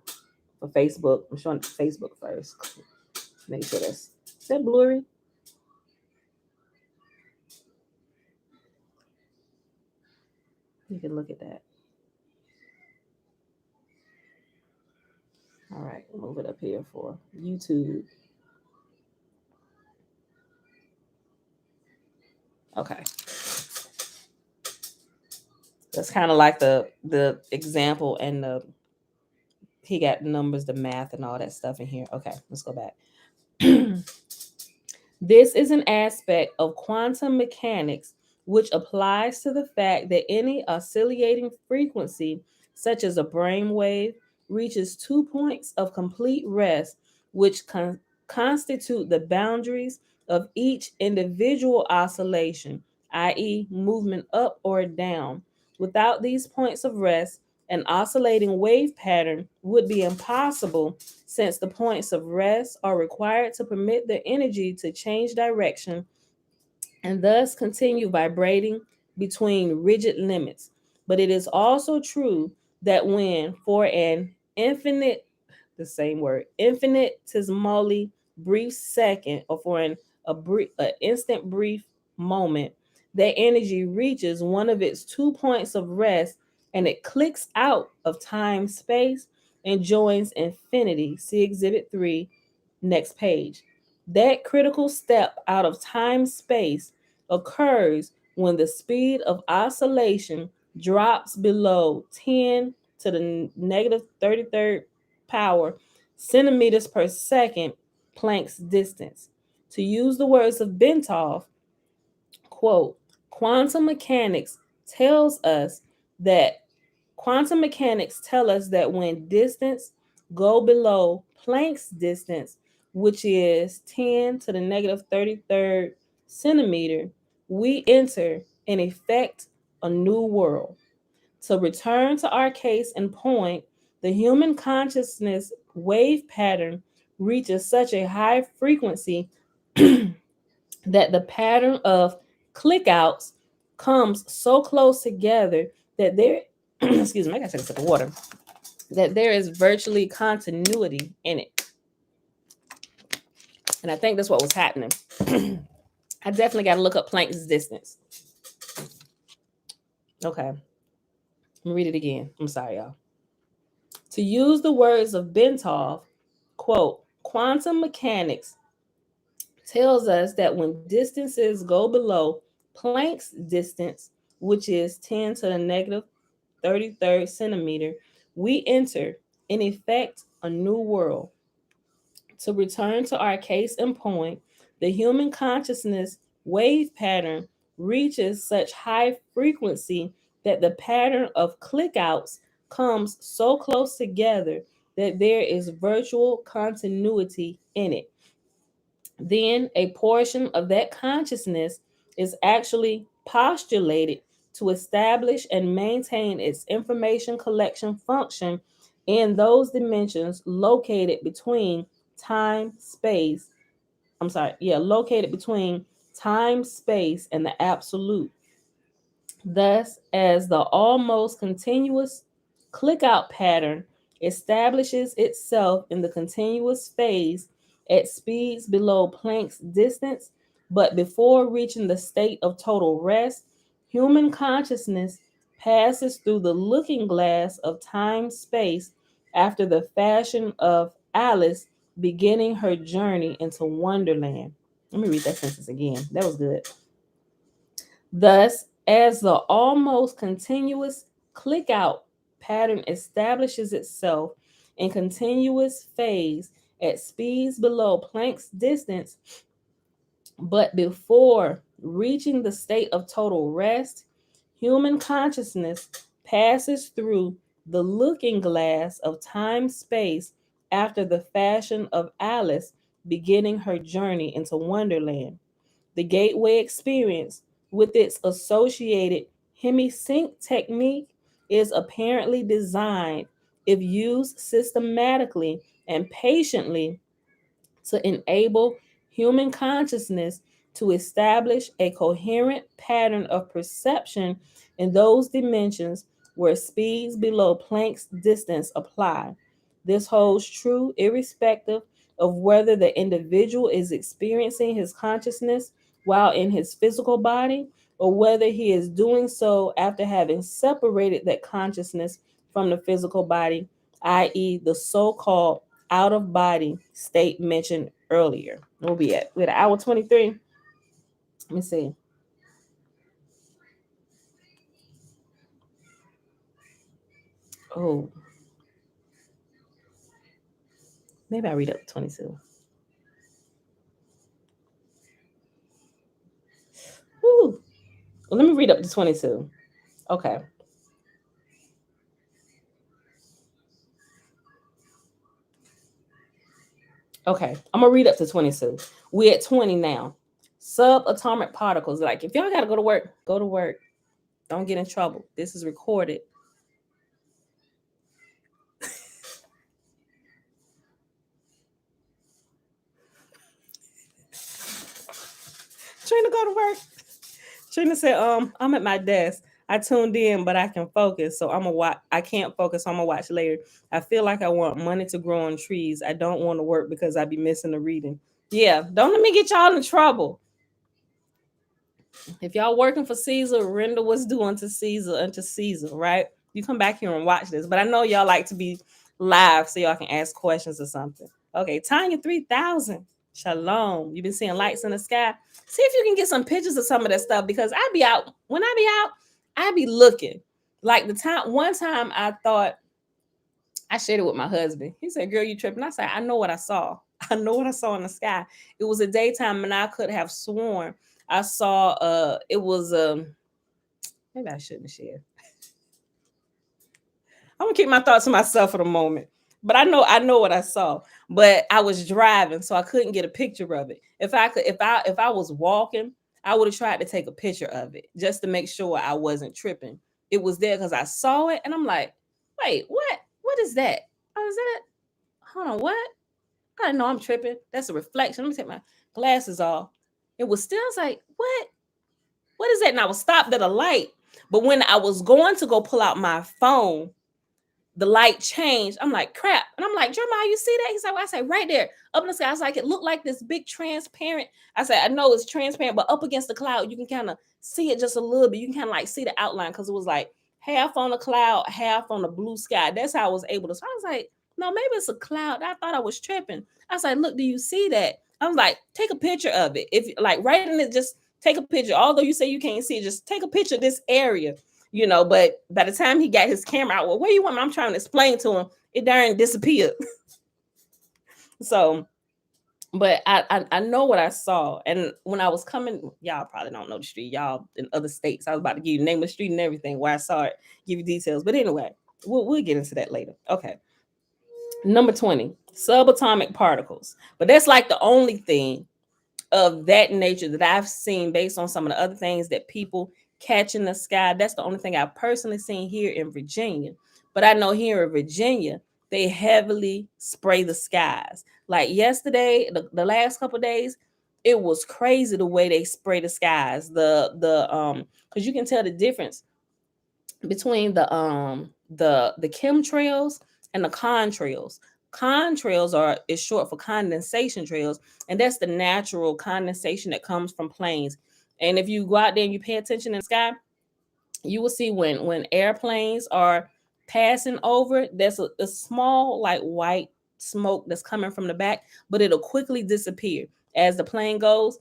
for Facebook, I'm showing Facebook first. Make sure is that blurry? You can look at that. All right, move it up here for YouTube. Okay. That's kind of like the example and he got numbers, the math and all that stuff in here. Okay, let's go back. This is an aspect of quantum mechanics which applies to the fact that any oscillating frequency, such as a brain wave, reaches 2 points of complete rest, which constitute the boundaries of each individual oscillation, i.e., movement up or down. Without these points of rest, An oscillating wave pattern would be impossible since the points of rest are required to permit the energy to change direction and thus continue vibrating between rigid limits. But it is also true that when, for an infinite, the same word, infinitesimally brief second, or for an instant brief moment, that energy reaches one of its 2 points of rest and it clicks out of time space and joins infinity. See Exhibit 3, next page. That critical step out of time space occurs when the speed of oscillation drops below 10 to the negative 33rd power centimeters per second Planck's distance. To use the words of Bentov, quote, quantum mechanics tells us that quantum mechanics tell us that when distance go below Planck's distance, which is 10 to the negative 33rd centimeter, we enter, in effect, a new world. To return to our case in point, the human consciousness wave pattern reaches such a high frequency that the pattern of click outs comes so close together that there excuse me, I gotta take a sip of water, that there is virtually continuity in it. And I think that's what was happening. I definitely got to look up Planck's distance. Okay. Let me read it again. I'm sorry, y'all. To use the words of Bentov, quote, quantum mechanics tells us that when distances go below Planck's distance, which is 10 to the negative 33rd centimeter, we enter, in effect, a new world. To return to our case in point, the human consciousness wave pattern reaches such high frequency that the pattern of clickouts comes so close together that there is virtual continuity in it. Then a portion of that consciousness is actually postulated to establish and maintain its information collection function in those dimensions located between located between time, space, and the absolute. Thus, as the almost continuous click-out pattern establishes itself in the continuous phase at speeds below Planck's distance, but before reaching the state of total rest, human consciousness passes through the looking glass of time-space after the fashion of Alice beginning her journey into Wonderland. Let me read that sentence again. That was good. Thus, as the almost continuous click out pattern establishes itself in continuous phase at speeds below Planck's distance, but before reaching the state of total rest, human consciousness passes through the looking glass of time space after the fashion of Alice beginning her journey into Wonderland. The gateway experience, with its associated hemi-sync technique, is apparently designed, if used systematically and patiently, to enable human consciousness to establish a coherent pattern of perception in those dimensions where speeds below Planck's distance apply. This holds true irrespective of whether the individual is experiencing his consciousness while in his physical body or whether he is doing so after having separated that consciousness from the physical body, i.e., the so-called out of body state mentioned earlier. We'll be at 1:23. Let me see. Oh, maybe I read up to 22. Woo. Well, let me read up to 22. Okay. Okay, I'm gonna read up to 22. We're at 20 now. Subatomic particles. Like, if y'all gotta go to work, go to work. Don't get in trouble. This is recorded. Trina, go to work. Trina said, I'm at my desk. I tuned in, but I can focus. So I'm gonna watch. I can't focus, so I'm gonna watch later. I feel like I want money to grow on trees. I don't want to work because I be missing the reading. Yeah, don't let me get y'all in trouble. If y'all working for Caesar, render what's due unto Caesar, right? You come back here and watch this. But I know y'all like to be live so y'all can ask questions or something. Okay, Tanya 3000. Shalom. You've been seeing lights in the sky. See if you can get some pictures of some of that stuff because I be out. When I be out, I be looking. Like one time I thought I shared it with my husband. He said, "Girl, you tripping?" I said, "I know what I saw. I know what I saw in the sky. It was a daytime, and I could have sworn I saw. It was maybe I shouldn't share. I'm gonna keep my thoughts to myself for the moment. But I know what I saw. But I was driving, so I couldn't get a picture of it. If I was walking, I would have tried to take a picture of it just to make sure I wasn't tripping. It was there because I saw it, and I'm like, wait, what? What is that? Oh, is that? Hold on, what? I know I'm tripping. That's a reflection. Let me take my glasses off. It was still, I was like, what? What is that? And I was stopped at a light. But when I was going to go pull out my phone, the light changed. I'm like, crap. And I'm like, Jeremiah, you see that? He's like, well, I said, right there, up in the sky. I was like, it looked like this big transparent. I said, I know it's transparent, but up against the cloud, you can kind of see it just a little bit. You can kind of like see the outline because it was like half on the cloud, half on the blue sky. That's how I was able to. So I was like, no, maybe it's a cloud. I thought I was tripping. I was like, look, do you see that? I was like, take a picture of it. If like right in it, just take a picture. Although you say you can't see it, just take a picture of this area. But by the time he got his camera out, well, where you want me? I'm trying to explain to him. It darn disappeared. So, but I know what I saw. And when I was coming, y'all probably don't know the street. Y'all in other states. I was about to give you the name of the street and everything, where I saw it, give you details. But anyway, we'll get into that later. Okay. Number 20, subatomic particles. But that's like the only thing of that nature that I've seen based on some of the other things that people catch in the sky. That's the only thing I've personally seen here in Virginia. But I know here in Virginia, they heavily spray the skies. Like yesterday, the last couple of days, it was crazy the way they spray the skies. Because you can tell the difference between the chemtrails and the contrails. Contrails is short for condensation trails, and that's the natural condensation that comes from planes. And if you go out there and you pay attention in the sky, you will see when airplanes are passing over, there's a small like white smoke that's coming from the back, but it'll quickly disappear as the plane goes.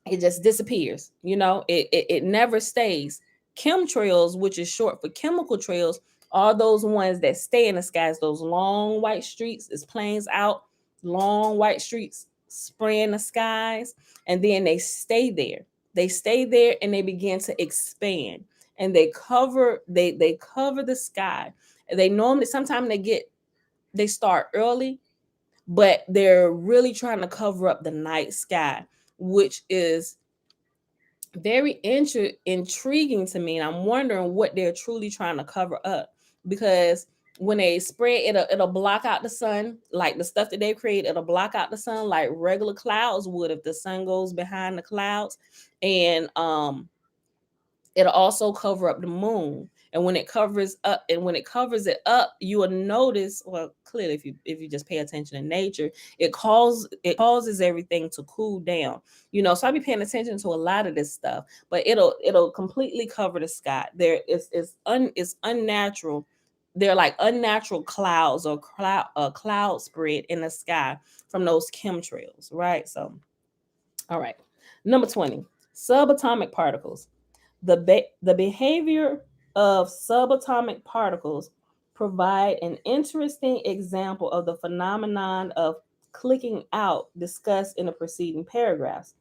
It just disappears. It never stays. Chemtrails, which is short for chemical trails, are those ones that stay in the skies. Those long white streaks, as planes out, long white streaks spraying the skies, and then they stay there. They stay there and they begin to expand, and they cover the sky. They normally sometimes they start early, but they're really trying to cover up the night sky, which is very intriguing to me. And I'm wondering what they're truly trying to cover up, because when they spread it'll block out the sun, like the stuff that they create. It'll block out the sun like regular clouds would if the sun goes behind the clouds. And it'll also cover up the moon. And when it covers it up, you will notice, well, clearly if you just pay attention to nature, it causes everything to cool down. So I'll be paying attention to a lot of this stuff, but it'll completely cover the sky. It's unnatural. They're like unnatural clouds or cloud spread in the sky from those chemtrails, right? So, all right. Number 20, subatomic particles. The behavior of subatomic particles provide an interesting example of the phenomenon of clicking out discussed in the preceding paragraphs.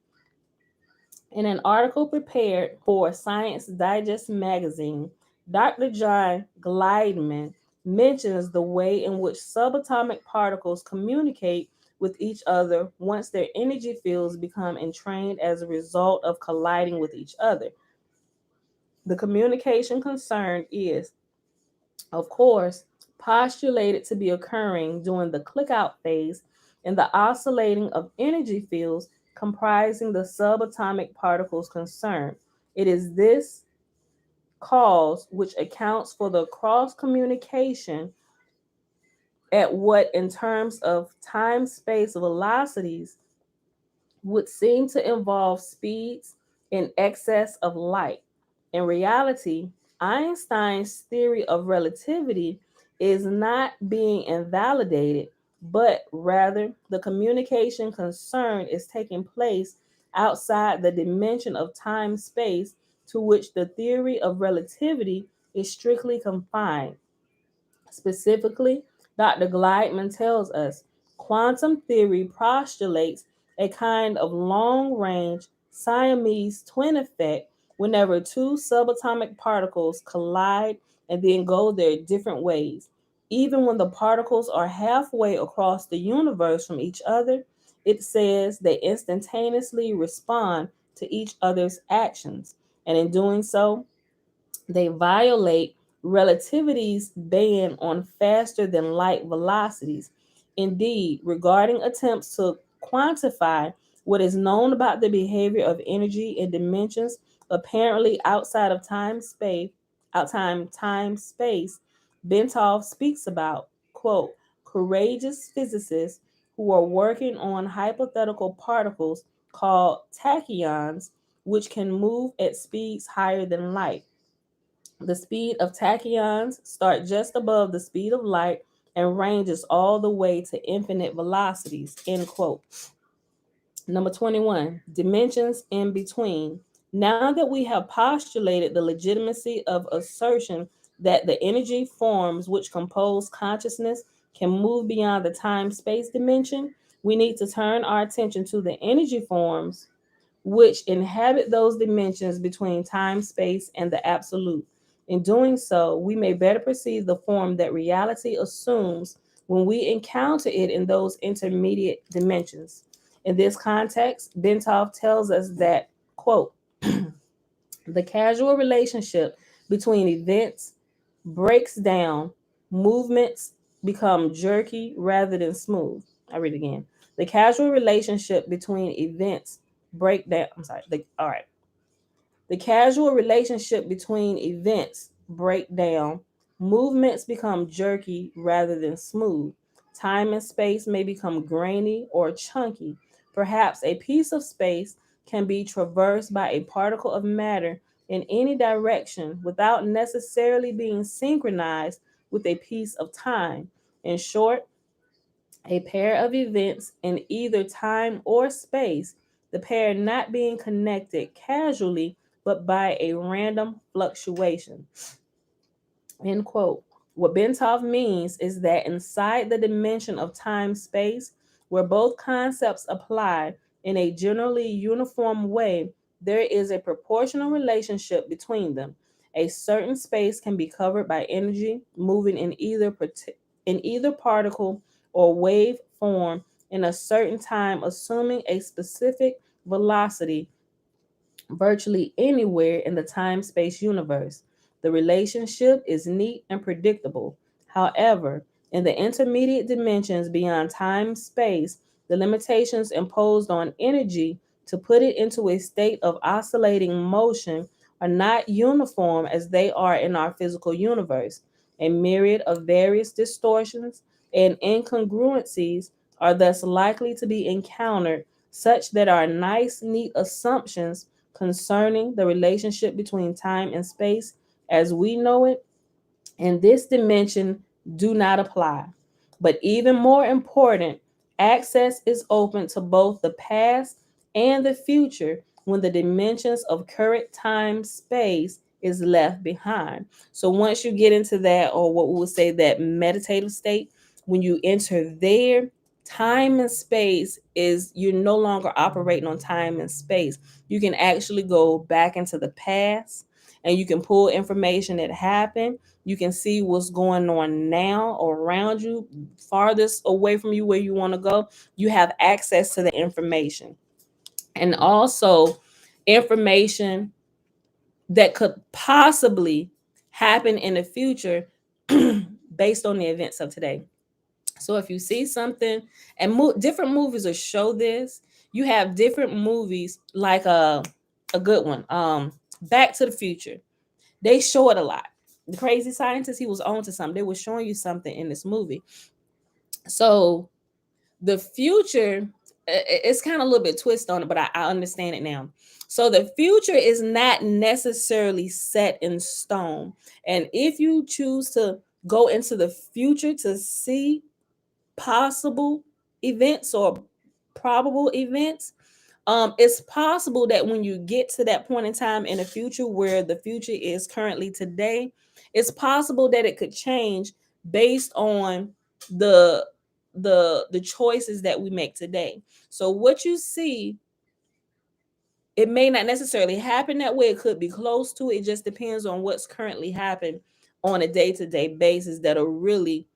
In an article prepared for Science Digest magazine, Dr. John Gliedman mentions the way in which subatomic particles communicate with each other once their energy fields become entrained as a result of colliding with each other. The communication concerned is, of course, postulated to be occurring during the click-out phase, and the oscillating of energy fields comprising the subatomic particles concerned. It is this cause which accounts for the cross communication at what, in terms of time space velocities, would seem to involve speeds in excess of light. In reality, Einstein's theory of relativity is not being invalidated, but rather the communication concerned is taking place outside the dimension of time space to which the theory of relativity is strictly confined. Specifically, Dr. Gleitman tells us quantum theory postulates a kind of long range Siamese twin effect whenever two subatomic particles collide and then go their different ways. Even when the particles are halfway across the universe from each other, it says they instantaneously respond to each other's actions, and in doing so, they violate relativity's ban on faster than light velocities. Indeed, regarding attempts to quantify what is known about the behavior of energy in dimensions apparently outside of time space, Bentov speaks about, quote, courageous physicists who are working on hypothetical particles called tachyons, which can move at speeds higher than light. The speed of tachyons start just above the speed of light and ranges all the way to infinite velocities, end quote. Number 21, dimensions in between. Now that we have postulated the legitimacy of assertion that the energy forms which compose consciousness can move beyond the time-space dimension, we need to turn our attention to the energy forms which inhabit those dimensions between time, space, and the absolute. In doing so, we may better perceive the form that reality assumes when we encounter it in those intermediate dimensions. In this context, Bentov tells us that, quote, the casual relationship between events breaks down, movements become jerky rather than smooth. I read it again. The casual relationship between events break down. All right. The casual relationship between events break down, movements become jerky rather than smooth. Time and space may become grainy or chunky. Perhaps a piece of space can be traversed by a particle of matter in any direction without necessarily being synchronized with a piece of time. In short, a pair of events in either time or space, the pair not being connected casually but by a random fluctuation. End quote. What Bentov means is that inside the dimension of time space, where both concepts apply in a generally uniform way, there is a proportional relationship between them. A certain space can be covered by energy moving in either particle or wave form in a certain time, assuming a specific velocity virtually anywhere in the time space universe. The relationship is neat and predictable. However, in the intermediate dimensions beyond time space, the limitations imposed on energy to put it into a state of oscillating motion are not uniform as they are in our physical universe. A myriad of various distortions and incongruencies are thus likely to be encountered, such that our nice, neat assumptions concerning the relationship between time and space as we know it in this dimension do not apply. But even more important, access is open to both the past and the future when the dimensions of current time space is left behind. So once you get into that, or what we would say that meditative state, when you enter there, time and space is, you're no longer operating on time and space. You can actually go back into the past and you can pull information that happened. You can see what's going on now or around you, farthest away from you where you want to go. You have access to the information. And also information that could possibly happen in the future based on the events of today. So if you see something, and different movies will show this, You have different movies, like a good one, Back to the Future. They show it a lot. The Crazy Scientist, he was on to something. They were showing you something in this movie. So the future, it's kind of a little bit twist on it, but I understand it now. So the future is not necessarily set in stone. And if you choose to go into the future to see possible events or probable events, it's possible that when you get to that point in time in the future where the future is currently today, it's possible that it could change based on the the choices that we make today. So what you see, it may not necessarily happen that way. It could be close to it. It just depends on what's currently happening on a day-to-day basis that'll really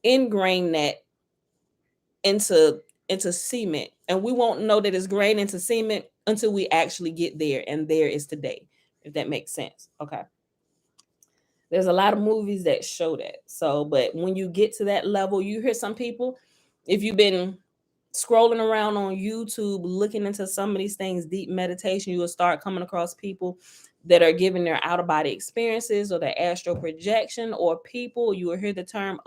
ingrain that into cement. And we won't know that it's grained into cement until we actually get there, and there is today, if that makes sense. Okay. There's a lot of movies that show that. So, but when you get to that level, you hear some people, if you've been scrolling around on YouTube looking into some of these things, deep meditation, you will start coming across people that are giving their out of body experiences or their astral projection, or people, you will hear the term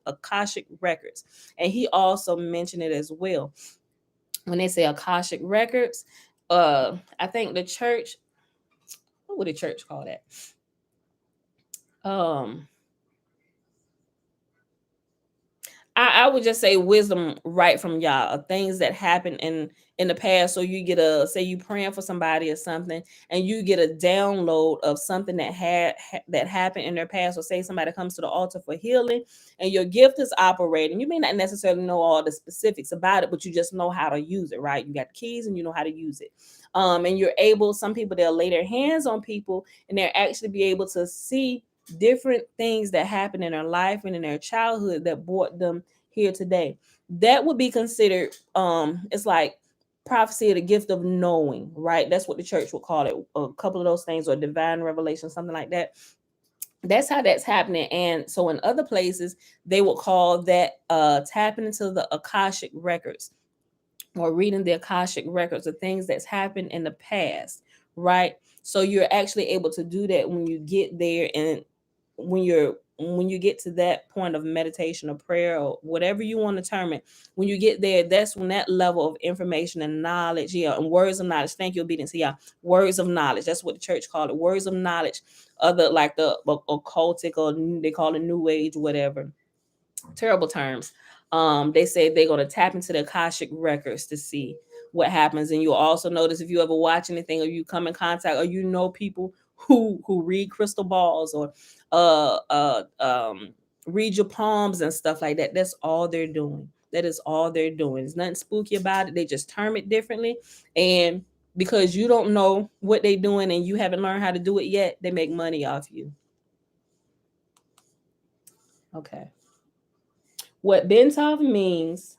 Akashic records. And he also mentioned it as well. When they say Akashic records, I think the church, what would the church call that? I would just say wisdom right from y'all, things that happen in the past. So you get a, say you praying for somebody or something, and you get a download of something that that happened in their past. Or say somebody comes to the altar for healing, and your gift is operating. You may not necessarily know all the specifics about it, but you just know how to use it, right? You got the keys and you know how to use it. And you're able, some people, they'll lay their hands on people and they'll actually be able to see different things that happened in their life and in their childhood that brought them here today. That would be considered, it's like prophecy, or the gift of knowing, right? That's what the church would call it, a couple of those things, or divine revelation, something like that. That's how that's happening. And so in other places, they would call that tapping into the Akashic records, or reading the Akashic records of things that's happened in the past, right? So you're actually able to do that when you get there, and when you get to that point of meditation or prayer or whatever you want to term it, when you get there, that's when that level of information and knowledge, and words of knowledge. Thank you, obedience. Yeah, words of knowledge. That's what the church called it. Words of knowledge, other like the occultic, or they call it new age, whatever. Terrible terms. They say they're going to tap into the Akashic records to see what happens. And you'll also notice, if you ever watch anything, or you come in contact, or you know people who read crystal balls, or read your palms and stuff like that, that's all they're doing. That is all they're doing. There's nothing spooky about it. They just term it differently. And because you don't know what they're doing and you haven't learned how to do it yet, they make money off you. Okay. What Bentov means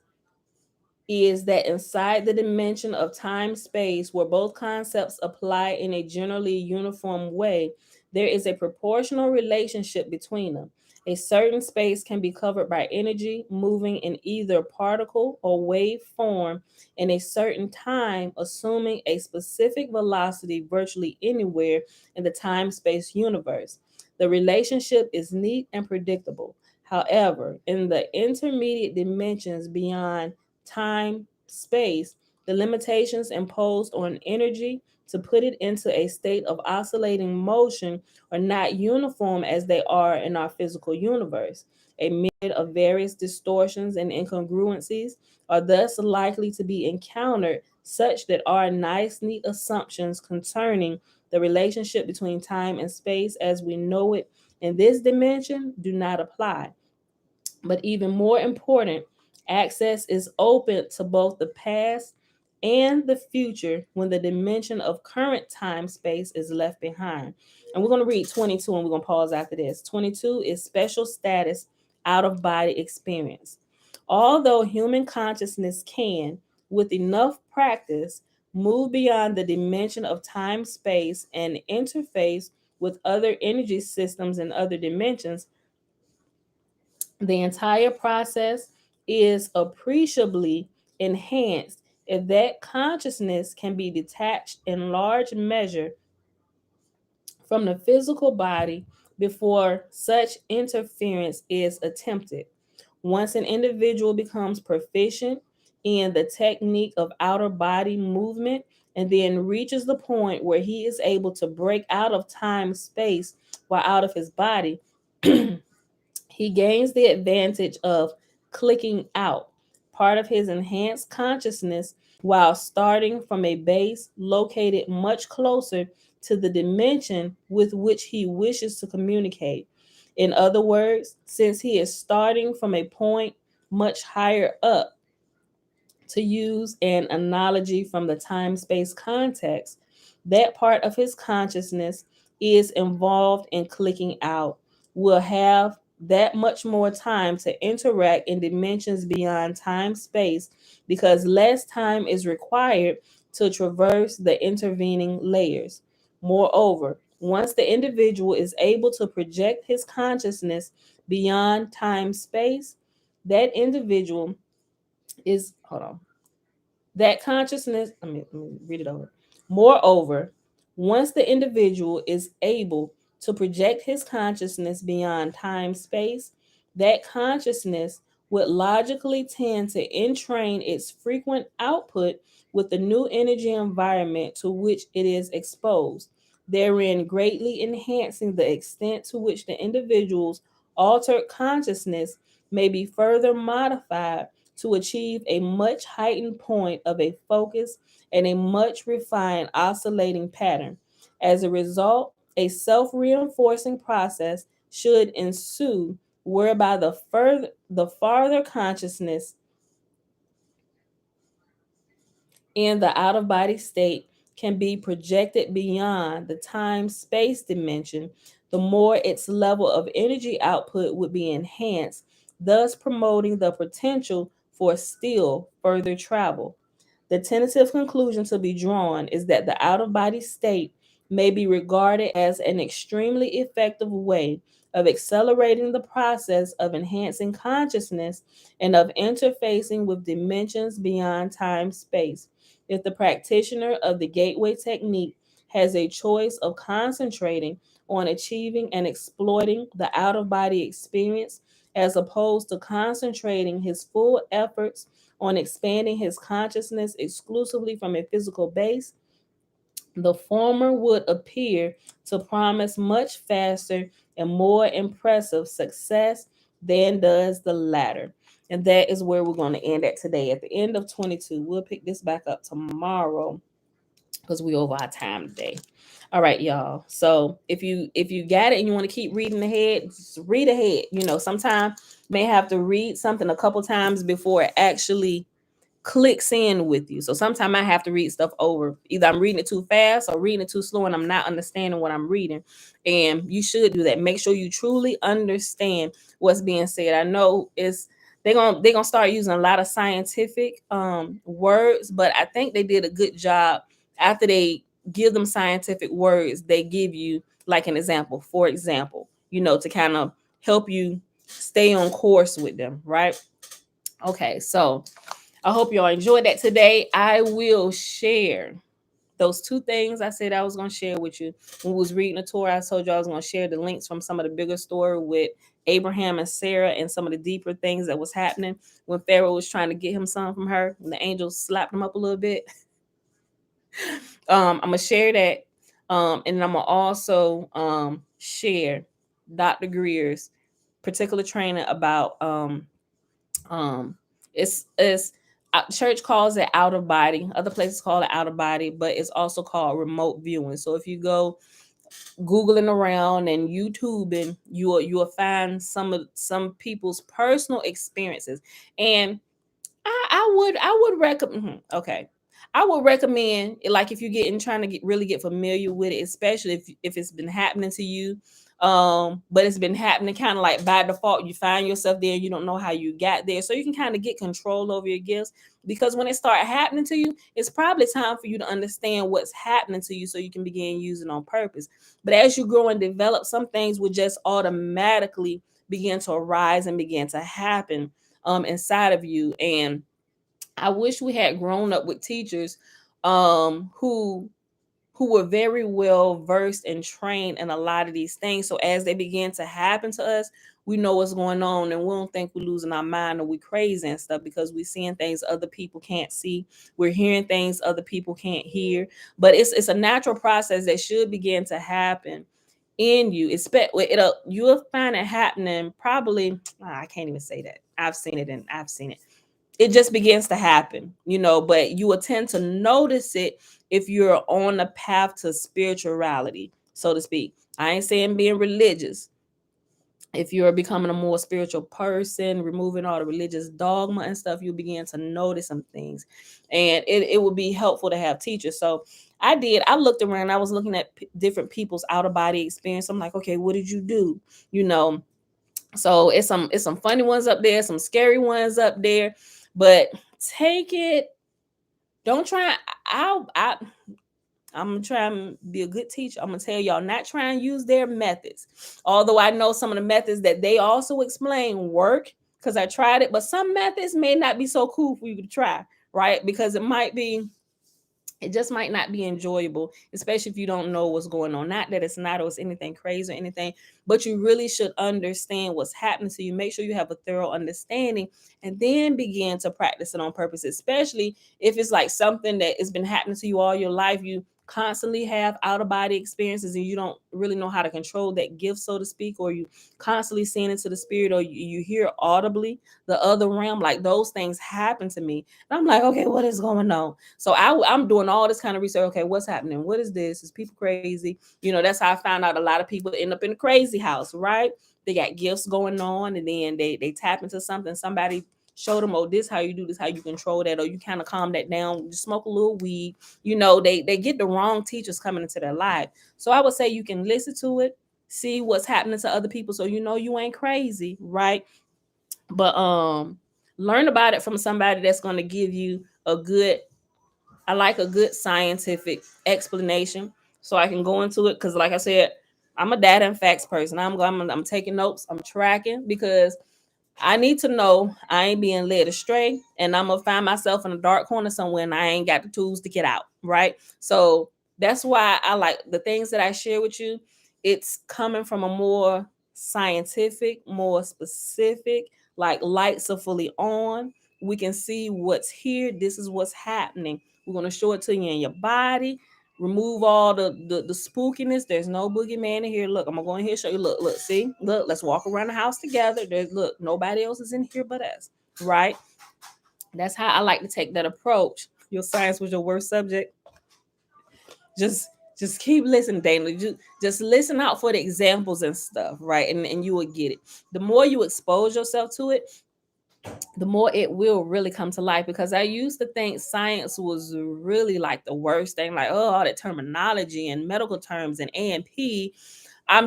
is that inside the dimension of time-space, where both concepts apply in a generally uniform way, there is a proportional relationship between them. A certain space can be covered by energy moving in either particle or wave form in a certain time, assuming a specific velocity virtually anywhere in the time-space universe. The relationship is neat and predictable. However, in the intermediate dimensions beyond time, space, the limitations imposed on energy to put it into a state of oscillating motion are not uniform as they are in our physical universe. A myriad of various distortions and incongruencies are thus likely to be encountered, such that our nice, neat assumptions concerning the relationship between time and space as we know it in this dimension do not apply. But even more important, access is open to both the past and the future when the dimension of current time space is left behind. And we're going to read 22 and we're going to pause after this. 22 is special status out of body experience. Although human consciousness can, with enough practice, move beyond the dimension of time space and interface with other energy systems in other dimensions, the entire process is appreciably enhanced if that consciousness can be detached in large measure from the physical body before such interference is attempted. Once an individual becomes proficient in the technique of outer body movement and then reaches the point where he is able to break out of time space while out of his body, he gains the advantage of clicking out, part of his enhanced consciousness, while starting from a base located much closer to the dimension with which he wishes to communicate. In other words, since he is starting from a point much higher up, to use an analogy from the time space context, that part of his consciousness is involved in clicking out, will have that much more time to interact in dimensions beyond time space because less time is required to traverse the intervening layers. Moreover, once the individual is able to project his consciousness beyond time space, that individual is, hold on, that consciousness, let me read it over. Moreover, once the individual is able to project his consciousness beyond time space, that consciousness would logically tend to entrain its frequent output with the new energy environment to which it is exposed, therein greatly enhancing the extent to which the individual's altered consciousness may be further modified to achieve a much heightened point of a focus and a much refined oscillating pattern. As a result, a self-reinforcing process should ensue whereby the farther consciousness in the out of body state can be projected beyond the time space dimension, the more its level of energy output would be enhanced, thus promoting the potential for still further travel. The tentative conclusion to be drawn is that the out of body state may be regarded as an extremely effective way of accelerating the process of enhancing consciousness and of interfacing with dimensions beyond time space. If the practitioner of the gateway technique has a choice of concentrating on achieving and exploiting the out of body experience as opposed to concentrating his full efforts on expanding his consciousness exclusively from a physical base, the former would appear to promise much faster and more impressive success than does the latter. And that is where we're going to end at today. At the end of 22, we'll pick this back up tomorrow because we over our time today. All right, y'all. So if you got it and you want to keep reading ahead, just read ahead. You know, sometimes may have to read something a couple times before it actually clicks in with you. So sometimes I have to read stuff over. Either I'm reading it too fast or reading it too slow and I'm not understanding what I'm reading. And you should do that. Make sure you truly understand what's being said. I know they're gonna start using a lot of scientific words, but I think they did a good job after they give them scientific words, they give you like an example, for example, to kind of help you stay on course with them, right? Okay, so I hope y'all enjoyed that today. I will share those two things I said I was going to share with you. When we was reading the Torah, I told you I was going to share the links from some of the bigger story with Abraham and Sarah and some of the deeper things that was happening when Pharaoh was trying to get him some from her, when the angels slapped him up a little bit. I'm going to share that. And I'm going to also share Dr. Greer's particular training about it's church calls it out of body, other places call it out of body, but it's also called remote viewing. So if you go googling around and YouTubing, you'll find some people's personal experiences. And I would recommend. Okay, I would recommend, like, if you're trying to really get familiar with it, especially if it's been happening to you, but it's been happening kind of like by default. You find yourself there, you don't know how you got there, so you can kind of get control over your gifts. Because when it start happening to you, it's probably time for you to understand what's happening to you, so you can begin using on purpose. But as you grow and develop, some things will just automatically begin to arise and begin to happen inside of you. And I wish we had grown up with teachers who were very well versed and trained in a lot of these things. So as they begin to happen to us, we know what's going on, and we don't think we're losing our mind or we crazy and stuff, because we're seeing things other people can't see. We're hearing things other people can't hear. But it's a natural process that should begin to happen in you. You'll find it happening probably. I can't even say that. I've seen it. It just begins to happen, but you will tend to notice it if you're on a path to spirituality, so to speak. I ain't saying being religious. If you're becoming a more spiritual person, removing all the religious dogma and stuff, you'll begin to notice some things. And it would be helpful to have teachers. So I looked around, I was looking at different people's out of body experience. I'm like, okay, what did you do? So it's some funny ones up there, some scary ones up there, but take it. Don't try. I'm gonna try and be a good teacher. I'm gonna tell y'all not try and use their methods. Although I know some of the methods that they also explain work, because I tried it, but some methods may not be so cool for you to try, right? Because it just might not be enjoyable, especially if you don't know what's going on. Not that it's not or it's anything crazy or anything, but you really should understand what's happening to you. Make sure you have a thorough understanding and then begin to practice it on purpose, especially if it's like something that has been happening to you all your life. You constantly have out-of-body experiences and you don't really know how to control that gift, so to speak, or you constantly seeing into the spirit, or you hear audibly the other realm. Like, those things happen to me. And I'm like, okay, what is going on? So I'm doing all this kind of research. Okay, what's happening? What is this? Is people crazy? That's how I found out a lot of people end up in the crazy house, right? They got gifts going on, and then they tap into something. Somebody showed them, oh, this how you do this, how you control that, or you kind of calm that down. You smoke a little weed. They get the wrong teachers coming into their life. So I would say you can listen to it, see what's happening to other people, so you ain't crazy, right? But learn about it from somebody that's going to give you a good scientific explanation, so I can go into it. Because like I said, I'm a data and facts person. I'm taking notes, I'm tracking, because I need to know I ain't being led astray, and I'm gonna find myself in a dark corner somewhere and I ain't got the tools to get out, right? So that's why I like the things that I share with you. It's coming from a more scientific, more specific, like lights are fully on. We can see what's here. This is what's happening. We're gonna show it to you in your body. Remove all the spookiness. There's no boogeyman in here. Look, I'm gonna go in here, show you. Look, see, look, let's walk around the house together. Look, nobody else is in here but us, right? That's how I like to take that approach. Your science was your worst subject. Just keep listening, Dana. Just listen out for the examples and stuff, right? And you will get it. The more you expose yourself to it, the more it will really come to life. Because I used to think science was really like the worst thing, like, oh, all that terminology and medical terms and A&P. I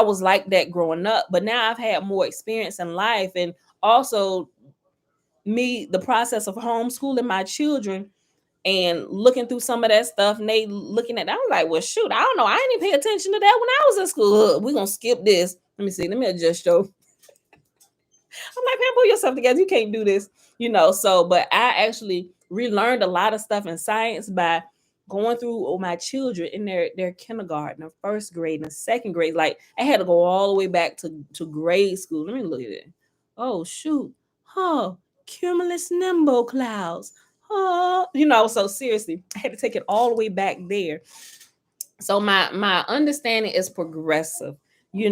was like that growing up, but now I've had more experience in life, and also the process of homeschooling my children and looking through some of that stuff, and they looking at that. I was like, well, shoot, I don't know, I didn't pay attention to that when I was in school. We're gonna skip this. Let me see, let me adjust your. I'm like, man, pull yourself together. You can't do this, So, but I actually relearned a lot of stuff in science by going through my children in their kindergarten, their first grade, and second grade. Like, I had to go all the way back to grade school. Let me look at it. Oh shoot, cumulus nimbo clouds. So seriously, I had to take it all the way back there. So my understanding is progressive. Seth,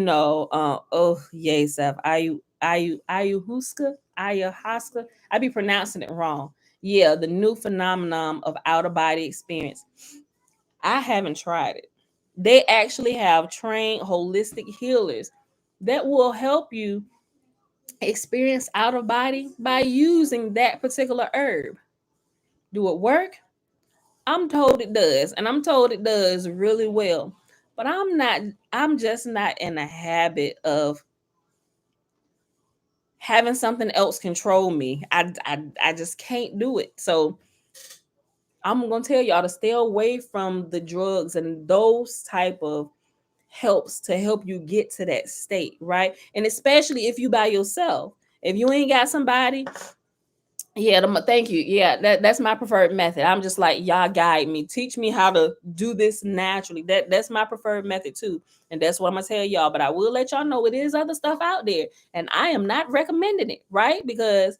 ayahuasca. I be pronouncing it wrong. Yeah, the new phenomenon of out of body experience. I haven't tried it. They actually have trained holistic healers that will help you experience out of body by using that particular herb. Do it work? I'm told it does, and I'm told it does really well. But I'm just not in the habit of having something else control me. I just can't do it. So I'm gonna tell y'all to stay away from the drugs and those type of helps to help you get to that state, right? And especially if you by yourself. If you ain't got somebody Yeah, thank you. Yeah, that's my preferred method. I'm just like, y'all guide me, teach me how to do this naturally. That's my preferred method too, and that's what I'm gonna tell y'all. But I will let y'all know it is other stuff out there, and I am not recommending it, right? Because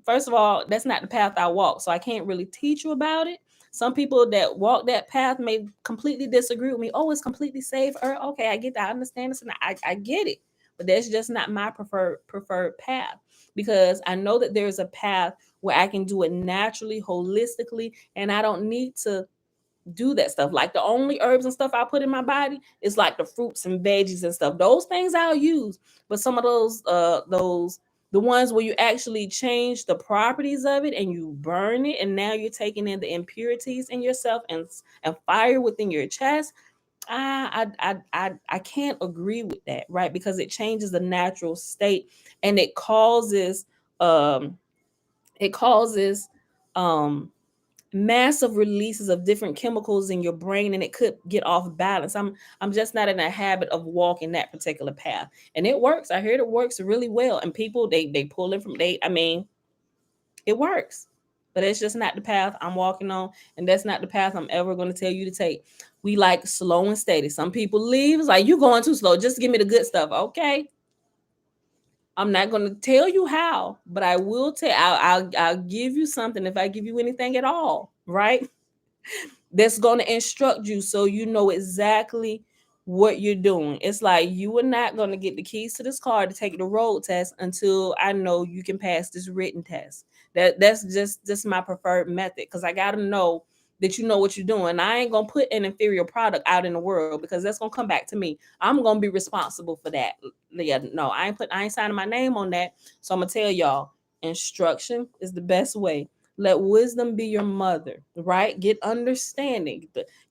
first of all, that's not the path I walk, so I can't really teach you about it. Some people that walk that path may completely disagree with me. Oh, it's completely safe. Or okay, I get that. I understand this, and I get it. But that's just not my preferred path, because I know that there's a path where I can do it naturally, holistically, and I don't need to do that stuff. Like the only herbs and stuff I put in my body is like the fruits and veggies and stuff. Those things I'll use. But some of those the ones where you actually change the properties of it and you burn it, and now you're taking in the impurities in yourself and fire within your chest. I can't agree with that, right? Because it changes the natural state, and um it causes um massive releases of different chemicals in your brain, and it could get off balance. I'm just not in a habit of walking that particular path, and it works. I heard it works really well, and people they pull in from I mean, it works. But it's just not the path I'm walking on, and that's not the path I'm ever going to tell you to take. We like slow and steady. Some people leave, it's like, you going too slow, just give me the good stuff. Okay, I'm not going to tell you how, but I will tell. I'll give you something if I give you anything at all, right? That's going to instruct you so you know exactly what you're doing. It's like you are not going to get the keys to this car to take the road test until I know you can pass this written test. That's just my preferred method, because I got to know that you know what you're doing. I ain't going to put an inferior product out in the world, because that's going to come back to me. I'm going to be responsible for that. Yeah, no, I ain't signing my name on that. So I'm going to tell y'all, instruction is the best way. Let wisdom be your mother, right? Get understanding,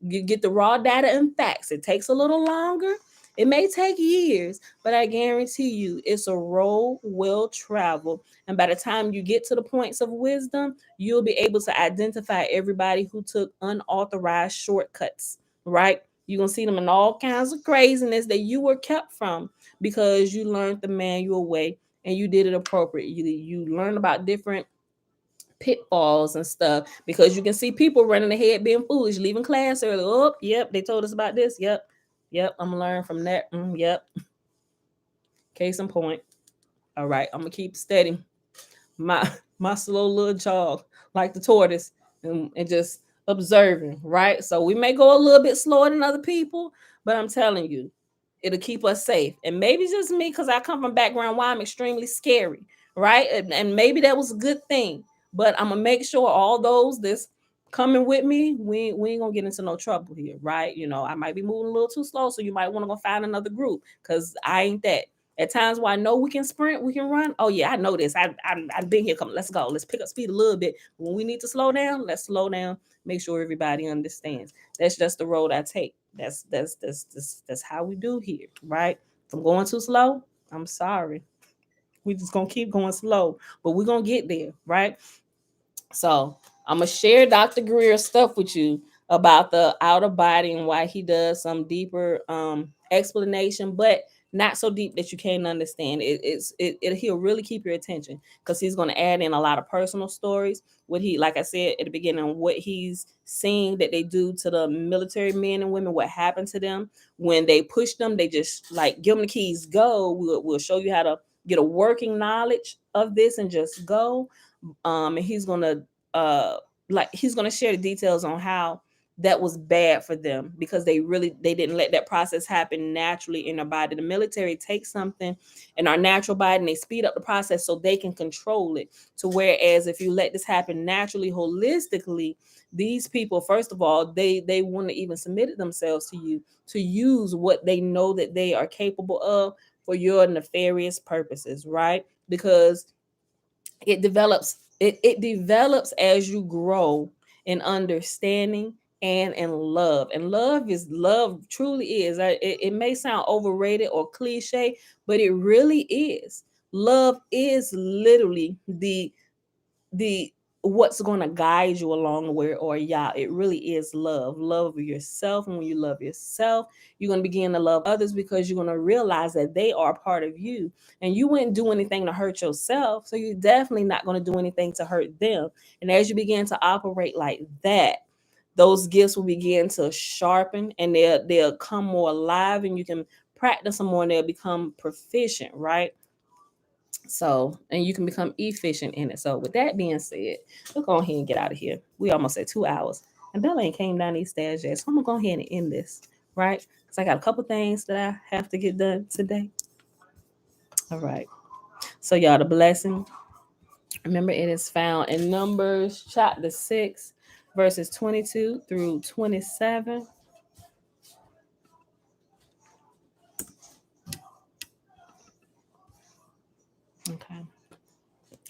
get the raw data and facts. It takes a little longer. It may take years, but I guarantee you it's a road well traveled. And by the time you get to the points of wisdom, you'll be able to identify everybody who took unauthorized shortcuts, right? You're going to see them in all kinds of craziness that you were kept from because you learned the manual way and you did it appropriately. You learn about different pitfalls and stuff, because you can see people running ahead being foolish, leaving class early. Oh, yep, they told us about this. Yep, I'm gonna learn from that. Yep, case in point. All right, I'm gonna keep steady my my slow little jog like the tortoise, and just observing, right? So we may go a little bit slower than other people, but I'm telling you, it'll keep us safe. And maybe it's just me, because I come from a background where I'm extremely scary, right? And maybe that was a good thing, but I'm gonna make sure all those that's coming with me, we ain't gonna get into no trouble here, right? You know, I might be moving a little too slow, so you might want to go find another group, because I ain't that. At times where I know we can sprint, we can run. Oh yeah, I know this. I've been here. Come, let's go. Let's pick up speed a little bit. When we need to slow down, let's slow down. Make sure everybody understands. That's just the road I take. That's how we do here, right? If I'm going too slow, I'm sorry. We just gonna keep going slow, but we're gonna get there, right? So I'm gonna share Dr. Greer's stuff with you about the outer body and why he does some deeper explanation, but not so deep that you can't understand it. He'll really keep your attention, because he's going to add in a lot of personal stories. What he, like I said at the beginning, what he's seeing that they do to the military men and women, what happened to them when they push them, they just like give them the keys, go. We'll show you how to get a working knowledge of this and just go. And he's gonna he's gonna share the details on how that was bad for them, because they didn't let that process happen naturally in their body. The military takes something in our natural body and they speed up the process so they can control it. To whereas if you let this happen naturally, holistically, these people, first of all, they want to even submit themselves to you to use what they know that they are capable of for your nefarious purposes, right? Because it develops as you grow in understanding and in love. And love truly is. It may sound overrated or cliche, but it really is. Love is literally the what's going to guide you along the way, or it really is love of yourself. And when you love yourself, you're going to begin to love others, because you're going to realize that they are a part of you, and you wouldn't do anything to hurt yourself, so you're definitely not going to do anything to hurt them. And as you begin to operate like that, those gifts will begin to sharpen, and they'll come more alive, and you can practice them more, and they'll become proficient, right? So, and you can become efficient in it. So with that being said, we'll go ahead and get out of here. We almost at 2 hours, and Bella ain't came down these stairs yet. So I'm gonna go ahead and end this, right? Because I got a couple things that I have to get done today. All right. So y'all, the blessing, remember, it is found in Numbers chapter 6, verses 22 through 27. Okay.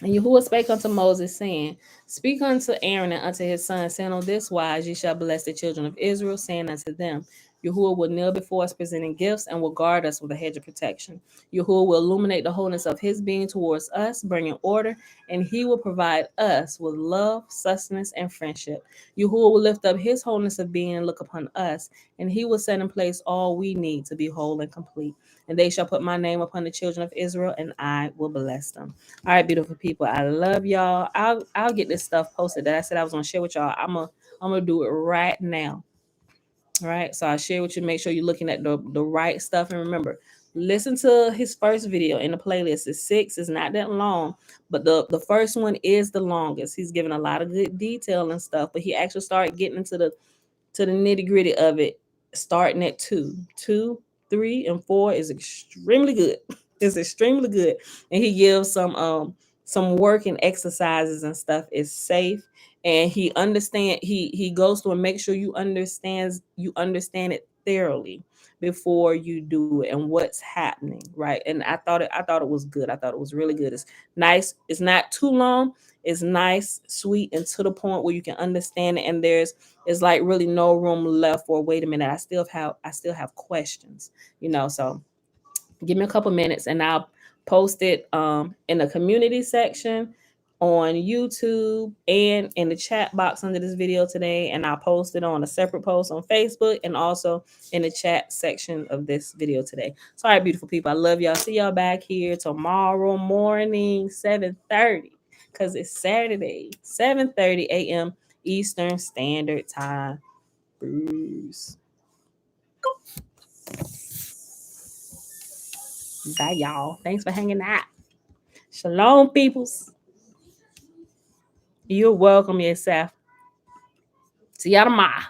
And Yahuwah spake unto Moses, saying, Speak unto Aaron and unto his sons, saying, On this wise ye shall bless the children of Israel, saying unto them, Yahuwah will kneel before us presenting gifts, and will guard us with a hedge of protection. Yahuwah will illuminate the wholeness of his being towards us, bringing order, and he will provide us with love, sustenance, and friendship. Yahuwah will lift up his wholeness of being and look upon us, and he will set in place all we need to be whole and complete. And they shall put my name upon the children of Israel, and I will bless them. All right, beautiful people, I love y'all. I'll get this stuff posted that I said I was gonna share with y'all. I'm gonna do it right now. All right, so I'll share with you. Make sure you're looking at the right stuff, and remember, listen to his first video in the playlist. It's 6. It's not that long, but the first one is the longest. He's given a lot of good detail and stuff, but he actually started getting into the nitty gritty of it, starting at 2, 3, and 4 is extremely good. It's extremely good, and he gives some working exercises and stuff. Is safe, and he goes through and make sure you understand it thoroughly before you do it, and what's happening, right? And I thought it was good. I thought it was really good. It's nice. It's not too long. It's nice, sweet, and to the point where you can understand it, and there's like really no room left for, wait a minute, I still have questions, so give me a couple minutes, and I'll post it in the community section on YouTube and in the chat box under this video today, and I'll post it on a separate post on Facebook, and also in the chat section of this video today. So, all right, beautiful people, I love y'all. See y'all back here tomorrow morning, 7:30, because it's Saturday, 7:30 a.m. Eastern Standard Time. Bruce. Bye, y'all. Thanks for hanging out. Shalom, peoples. You're welcome, yourself. See y'all tomorrow.